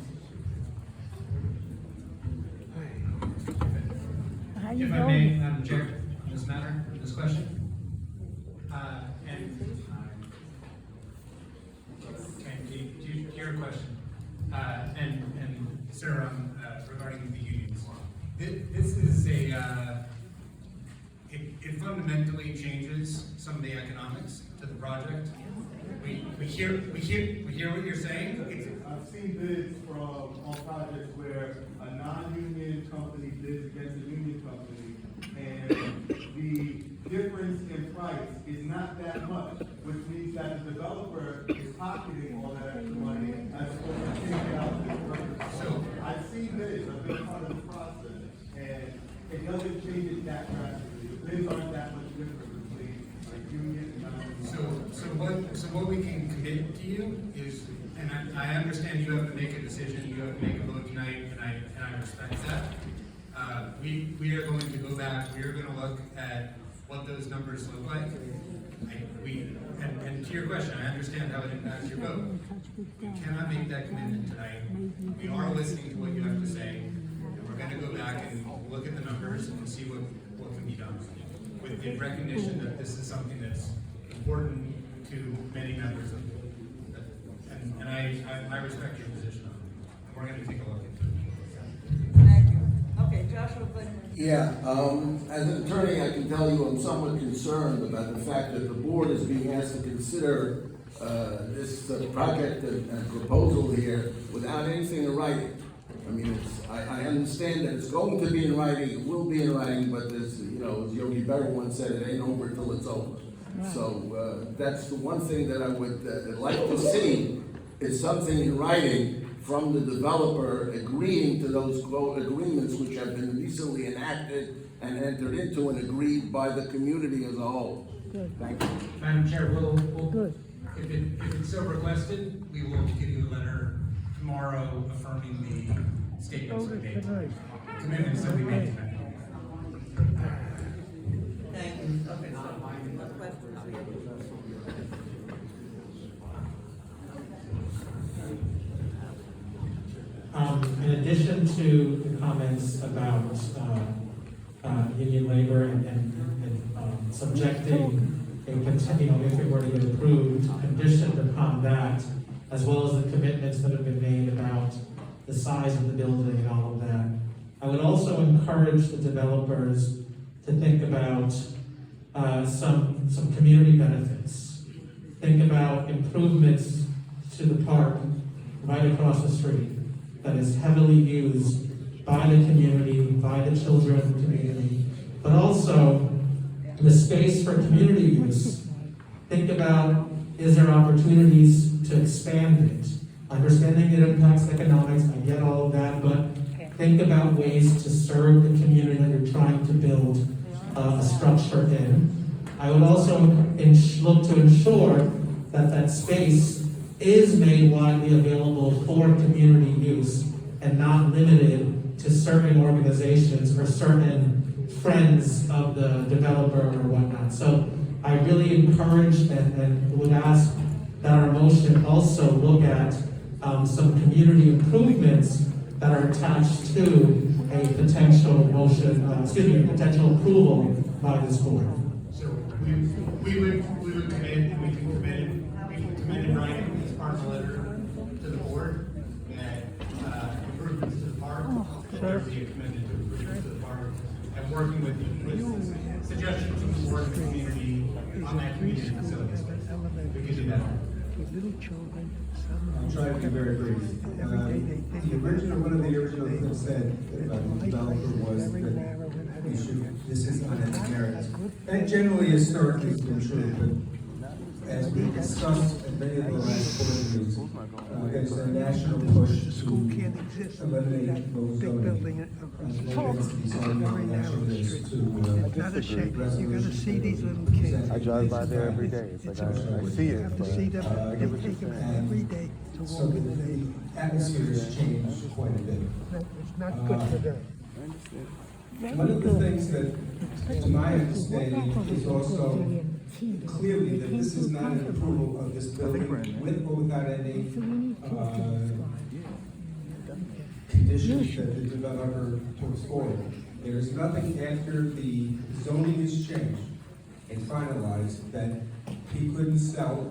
If I may, Madam Chair, on this matter, this question. To your question, and sir, regarding the unions. This is a it fundamentally changes some of the economics to the project. We hear what you're saying. I've seen bids from on projects where a non-union company bids against a union company, and the difference in price is not that much, which means that the developer is pocketing all that extra money as opposed to taking it out of the workers. So I've seen bids, I've been part of the process, and it doesn't change it that drastically. The bids aren't that much different between like union and non-union. So what we can commit to you is, and I understand you have to make a decision, you have to make a vote tonight, and I respect that. We are going to go back, we are going to look at what those numbers look like. And to your question, I understand how it impacts your vote. You cannot make that commitment tonight. We are listening to what you have to say, and we're going to go back and look at the numbers and see what can be done, with the recognition that this is something that's important to many members of the, and I respect your position on it. And we're going to take a look into it. Thank you. Okay, Joshua Vleigh. Yeah, as an attorney, I can tell you I'm somewhat concerned about the fact that the board is being asked to consider this project and proposal here without anything in writing. I mean, I understand that it's going to be in writing, it will be in writing, but there's, you know, as Yogi Berra once said, it ain't over till it's over. So that's the one thing that I would like to see, is something in writing from the developer agreeing to those agreements which have been recently enacted and entered into and agreed by the community as a whole. Good. Thank you. Madam Chair, if it's so requested, we will give you a letter tomorrow affirming the statements we made, commitments that we made tonight. Thank you. Okay, so, what questions do you have? In addition to the comments about union labor and subjecting a potential, if it were to get approved, conditioned upon that, as well as the commitments that have been made about the size of the building and all of that, I would also encourage the developers to think about some community benefits. Think about improvements to the park right across the street that is heavily used by the community, by the children of the community, but also the space for community use. Think about, is there opportunities to expand it? Understanding it impacts economics, I get all of that, but think about ways to serve the community that you're trying to build a structure in. I would also look to ensure that that space is made widely available for community use and not limited to certain organizations or certain friends of the developer or whatnot. So I really encourage and would ask that our motion also look at some community improvements that are attached to a potential motion, potential approval by this board. So we would commit, and we can commit in writing as part of the letter to the board that improvements to the park, there would be a commitment to improvements to the park, and working with suggestions from the board and the community on that community facility space. We can do that. I'll try to be very brief. One of the original things said about the developer was that this is on its merits. That generally historically has been true, but as we discussed at many of the last board meetings, there's a national push to eliminate those zoning. You're gonna see these little kids. I drive by there every day. It's like I see it. You have to see them, they take them every day to walk So in the atmosphere has changed quite a bit. It's not good for them. One of the things that, to my understanding, is also clearly that this is not an approval of this building with or without any conditions that the developer puts forward. There is nothing after the zoning is changed and finalized that he couldn't sell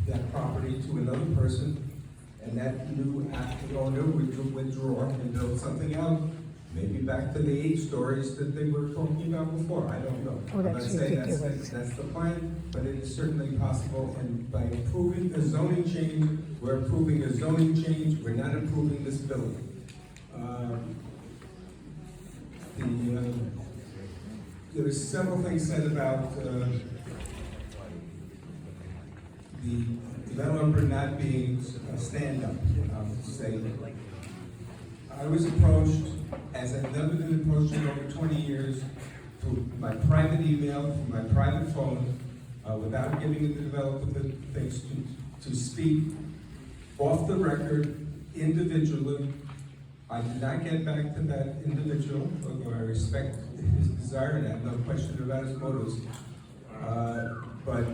that property to another person, and that new owner would withdraw and build something out maybe back to the 8 stories that they were talking about before, I don't know. Oh, I'm not that's saying ridiculous. that's the plan, but it is certainly possible, and by approving a zoning change, we're approving a zoning change, we're not approving this building. There were several things said about the developer not being a stand-up, I would say. I was approached, as I've never been approached in over 20 years, through my private email, through my private phone, without giving the developer the things to speak off the record, individually. I did not get back to that individual, although I respect his desire and I have no question about his motives. But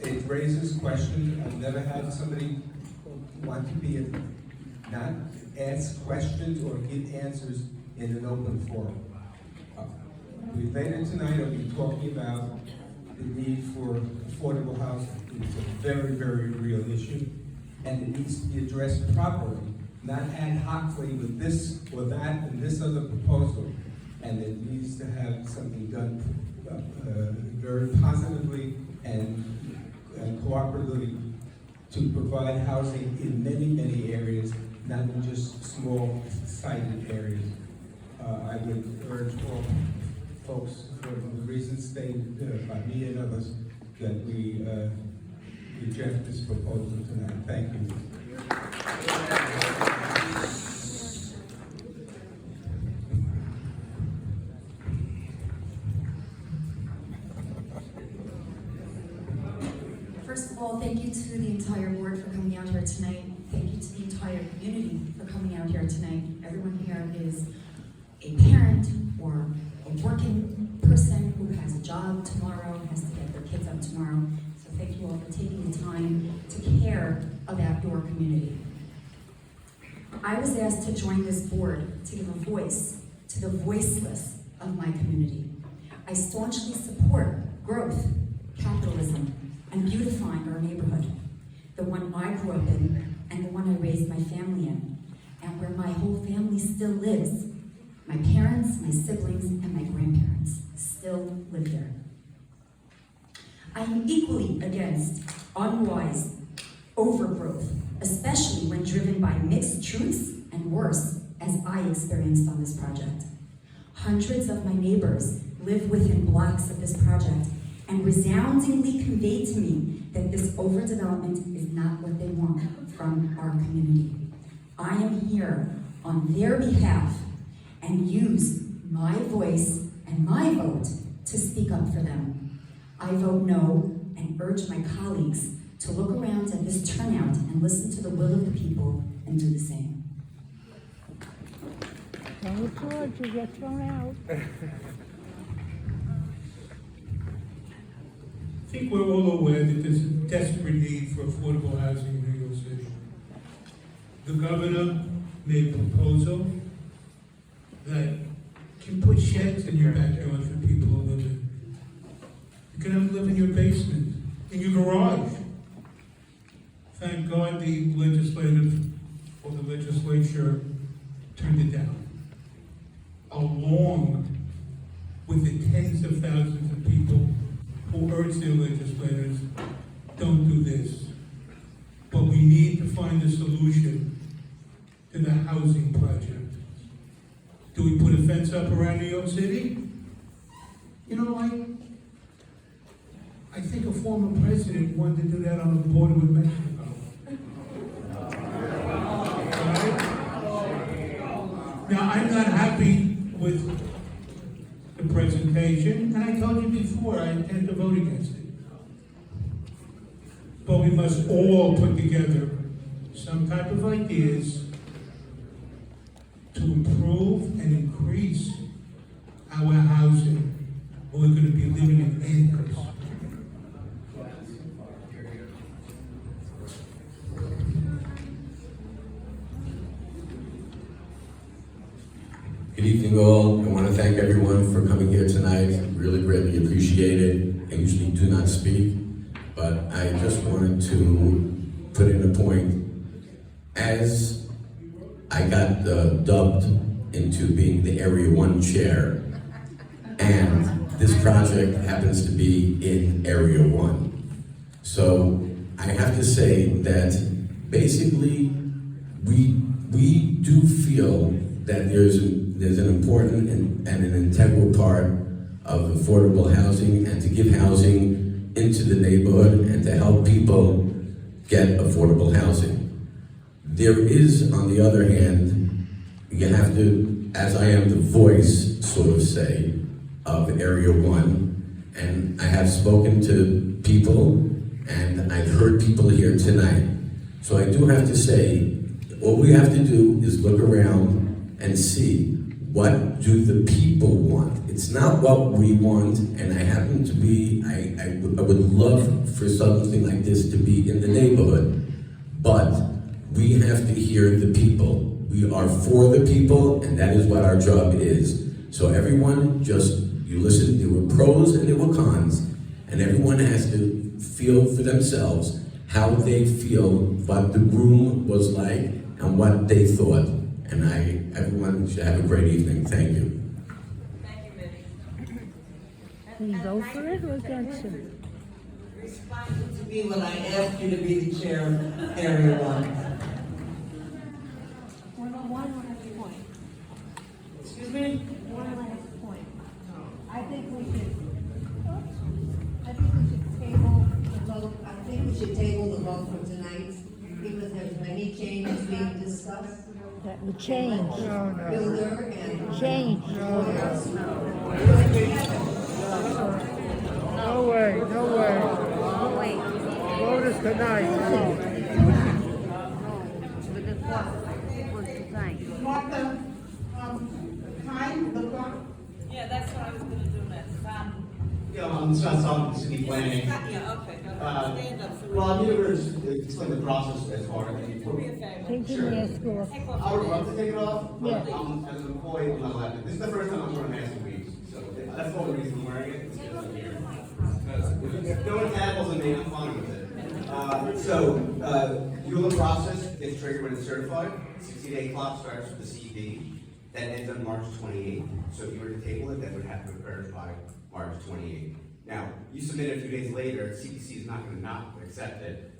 it raises questions. I've never had somebody want to be not ask questions or give answers in an open forum. Later tonight, I'll be talking about the need for affordable housing. It's a very, very real issue, and it needs to be addressed properly, not ad hocly with this or that and this other proposal. And it needs to have something done very positively and cooperatively to provide housing in many, many areas, not in just small sited areas. I would urge all folks, for the reasons stated by me and others, that we reject this proposal tonight. Thank you. First of all, thank you to the entire board for coming out here tonight. Thank you to the entire community for coming out here tonight. Everyone here is a parent or a working person who has a job tomorrow, has to get their kids up tomorrow. So thank you all for taking the time to care about your community. I was asked to join this board to give a voice to the voiceless of my community. I staunchly support growth, capitalism, and beautifying our neighborhood, the one I grew up in and the one I raised my family in, and where my whole family still lives. My parents, my siblings, and my grandparents still live there. I am equally against unwise overgrowth, especially when driven by mixed truths and worse, as I experienced on this project. Hundreds of my neighbors live within blocks of this project and resoundingly conveyed to me that this overdevelopment is not what they want from our community. I am here on their behalf and use my voice and my vote to speak up for them. I vote no and urge my colleagues to look around at this turnout and listen to the will of the people and do the same. Don't George, you get thrown out. I think we're all aware that there's a desperate need for affordable housing in New York City. The governor made a proposal that can put sheds in your backyard for people to live in. You can have live in your basement, in your garage. Thank God the legislature turned it down. Along with the tens of thousands of people who urge their legislators, don't do this. But we need to find a solution to the housing project. Do we put a fence up around New York City? You know, I think a former president wanted to do that on the border with Mexico. Right? Now, I'm not happy with the presentation, and I told you before, I intend to vote against it. But we must all put together some type of ideas to improve and increase our housing. We're going to be living in acres. Good evening all. I want to thank everyone for coming here tonight. Really greatly appreciate it. I usually do not speak, but I just wanted to put in a point. As I got dubbed into being the Area 1 chair, and this project happens to be in Area 1. So I have to say that basically we do feel that there's an important and an integral part of affordable housing, and to give housing into the neighborhood and to help people get affordable housing. There is, on the other hand, you have to, as I am the voice, sort of say, of Area 1, and I have spoken to people, and I've heard people here tonight. So I do have to say, all we have to do is look around and see, what do the people want? It's not what we want, and I happen to be, I would love for something like this to be in the neighborhood, but we have to hear the people. We are for the people, and that is what our job is. So everyone, you listen, there were pros and there were cons, and everyone has to feel for themselves how they feel, what the room was like, and what they thought. And everyone should have a great evening. Thank you. Thank you, Minnie. Can you vote for it or against it? Responded to me when I asked you to be the chair of Area 1. Excuse me? One last point. I think we should table the vote. I think we should table the vote for tonight, because there's many changes being discussed. That would change. Builder and. Change. No way, no way. Oh, wait. Vote is tonight. Mark the, time, the clock. Yeah, that's what I was gonna do next. Yeah, I'm Scott Solomon, City Planning. Yeah, okay. Stand up. So we- Well, I'm here to explain the process as far as. Do me a favor. Take the mask off. Take off I would your love to take it off, but Yeah. as an employee, I'm not allowed to. This is the first time I'm wearing a mask in weeks, so that's the only reason I'm wearing it. It's because I'm here. If no one tackles on me, I'm fine with it. You know the process gets triggered when it's certified. 60-day clock starts with the CED. That ends on March 28th. So if you were to table it, that would have to occur by March 28th. Now, you submit it a few days later, CPC is not going to not accept it,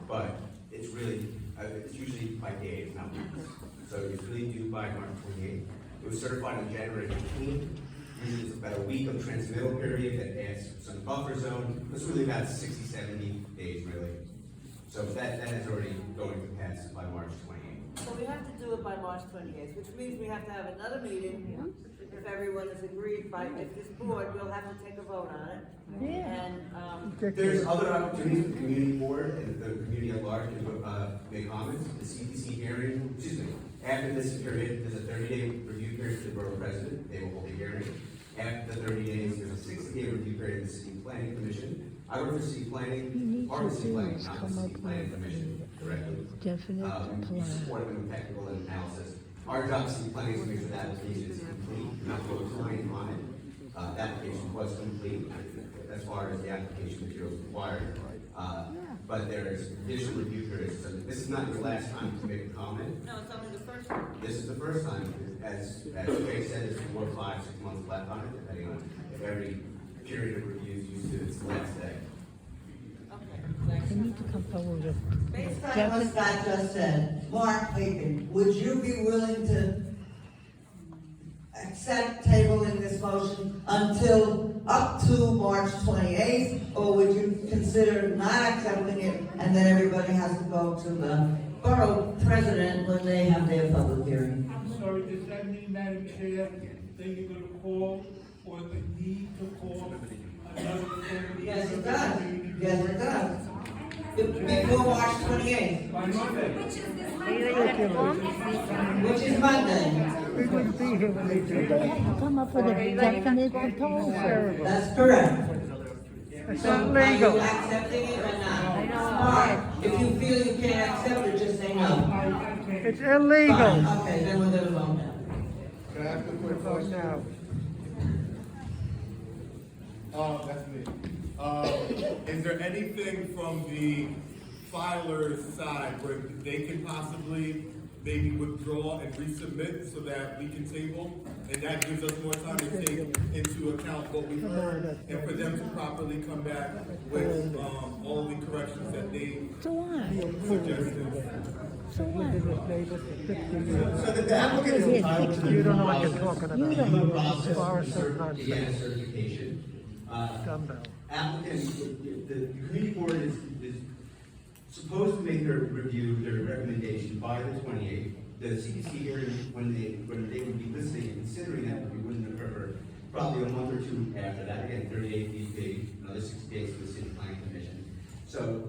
but it's really, it's usually by days, not weeks. So it's really due by March 28th. It was certified on January 15th. Usually it's about a week of transmittal period that adds some buffer zone. It's really about 60, 70 days, really. So that is already going to pass by March 28th. So we have to do it by March 28th, which means we have to have another meeting. If everyone is agreed by, if this board, we'll have to take a vote on it. Yeah. And, There's other opportunities for the community board and the community at large to make comments. The CPC hearing, after this period, there's a 30-day review period for the borough president. They will hold a hearing. After the 30 days, there's a 60-day review period of the city planning commission. I work for city planning, part of city planning, not the city planning commission directly. Definite We support them with technical analysis. Our job as city planning is to make sure that application is complete, not go relying on it. The application was complete as far as the application materials required. But there is additional review periods. So this is not your last time to make a comment. No, it's only the first one. This is the first time, as Jay said, there's 4, 5, 6 months left on it, depending on if every period of review is used to its last day. They need to come forward with Based on what Scott just said, Mark Lincoln, would you be willing to accept tabling this motion until up to March 28th? Or would you consider not accepting it and then everybody has to go to the borough president when they have their public hearing? I'm sorry, does that mean, Madam Chair, that you're gonna call, or the need to call another? Yes, it does. Yes, it does. Before March 28th. By Monday. Which is Monday. We wouldn't be here when they do They have to come up with a definite proposal. That's correct. It's So are illegal. you accepting it or not? Mark, if you feel you can't accept it, just say no. It's illegal. Fine. Okay, then we're gonna vote now. Can I ask a quick Vote question? now. That's me. Is there anything from the filer's side where they can possibly maybe withdraw and resubmit so that we can table, and that gives us more time to take into account what we've heard, and for them to properly come back with, all the corrections that they suggested. So what? So the applicant is entitled to You don't know what the you're talking about. the You don't process know. to get a certification. Applicants, the community board is supposed to make their review, their recommendation by the 28th. The CPC hearing, when they would be listening and considering that, would be wouldn't occur probably a month or two after that. Again, 38 DP, another 60 days for the city planning commission. So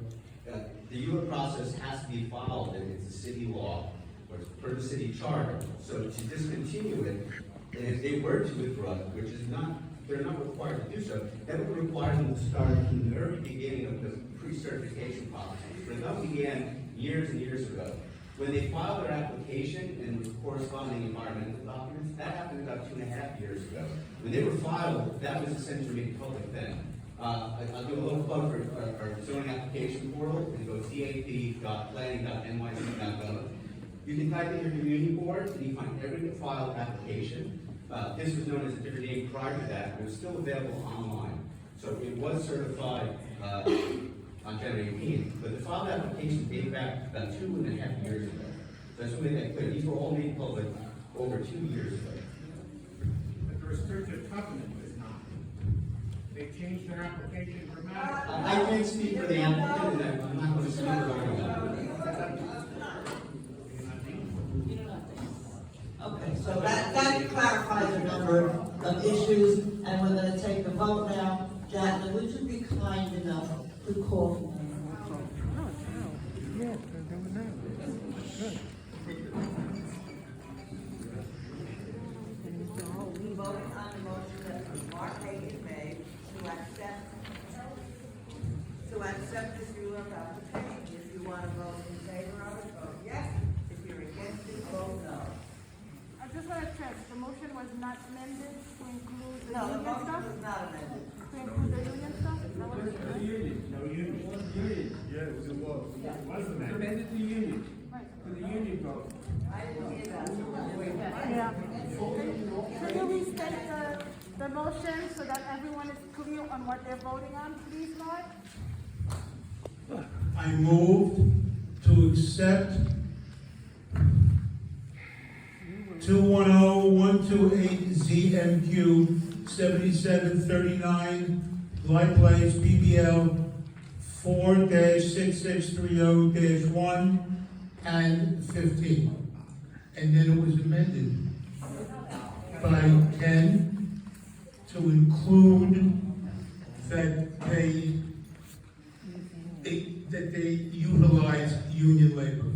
the ULA process has to be followed, and it's a city law, or per the city charter. So to discontinue it, and if they were to withdraw it, which is not, they're not required to do so, that would require them to start from the very beginning of the pre-certification process. But that began years and years ago. When they filed their application and the corresponding environmental documents, that happened about 2.5 years ago. When they were filed, that was essentially made public then. I'll do a little plug for our zoning application portal. You can go tap.planning.nyc.gov. You can type in your community board and you find every filed application. This was known as a different name prior to that, but it was still available online. So it was certified on January 18th, but the filed application dated back about 2.5 years ago. So I just want to make that clear. These were all made public over 2 years ago. But the restrictive covenant is not. They changed their application dramatically. I can't speak for the applicant, and I'm not going to speak for anyone. Okay, so that clarifies a number of issues, and we're gonna take the vote now. Jacqueline, would you be kind enough to call? Yes, they're doing that. Good. We voted on the motion that Mark Hagan made to accept this view of application. If you want to vote in favor of it, vote yes. If you're against it, vote no. I just want to check, the motion was not amended to include the No, the union motion stuff? was not amended. To include the union stuff? Is that what it is? No union. Yes, it was. Yeah. It was amended. Amended to union, Right. to the union vote. I didn't hear that. Yeah. Could you restate the motion so that everyone is clear on what they're voting on, please, Mark? I moved to accept 210-128 ZMQ 7739 Vleigh Place BBL 4-6630-1 and 15. And then it was amended by Ken to include that they utilize union labor.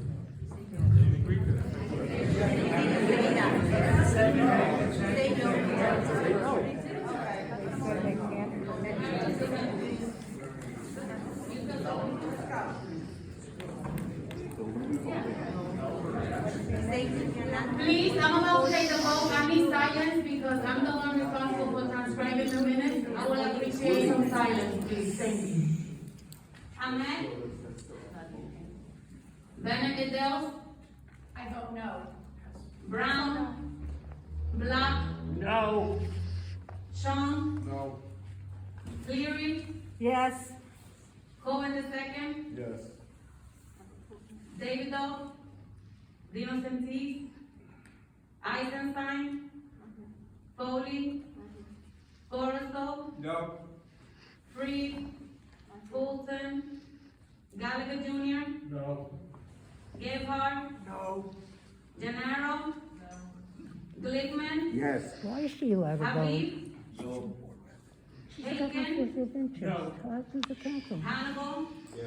Please, I'm about to take the vote. I need silence because I'm the one responsible for transcribing the minutes. I will appreciate some silence, please. Thank you. Ahmed? Benedictine? I vote no. Brown? Black? No. Sean? No. Cleary? Yes. Cohen II? Yes. Davido? Dino Sentis? Eisenstein? Foley? Forrestal? No. Freed? Fulton? Gallagher Jr.? No. Gebhardt? No. Gennaro? Glickman? Yes. Why is she allowed to vote? Habib? No. She's got Aiken? conflict of interest. No. Causes the council. Hannibal?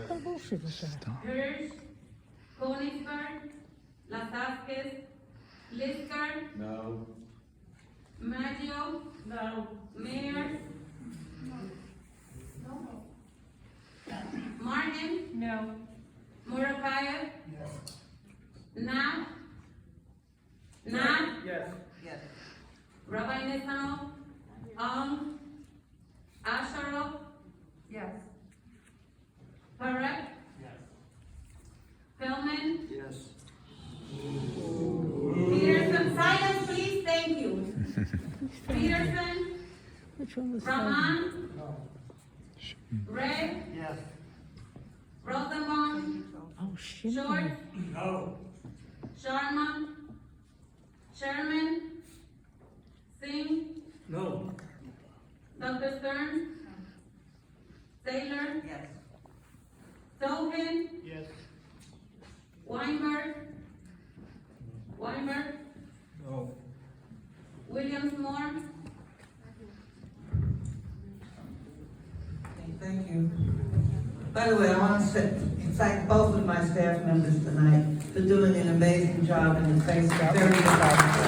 What bullshit is that? Hirsch? Konigsberg? Lasasquez? Lisker? No. Maggio? No. Mayor? Martin? No. Murapaya? Yes. Knapp? Knapp? Yes. Yes. Rabbi Netanel? Asharov? Yes. Perek? Yes. Feldman? Yes. Which one was Rahman? Ray? Yes. Rosenbaum? Oh, shit. Short? No. Sharma? Sherman? Singh? No. Dr. Stern? Taylor? Yes. Tobin? Yes. Weinberg? No. Williams Moore? Okay, thank you. By the way, I want to thank both of my staff members tonight for doing an amazing job in the face of very difficult.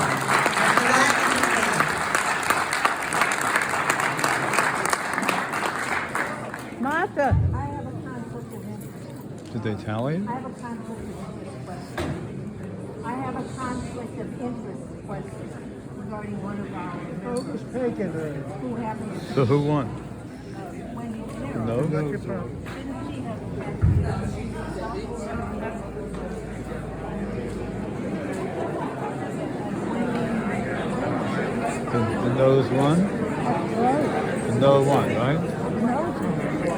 Martha. I have a conflict of interest. Did they tally it? I have a conflict of interest question. I have a conflict of interest question regarding one of our members who happens to So who won? Wendy Pinero. No. Shouldn't she have The nose won? The no won, right?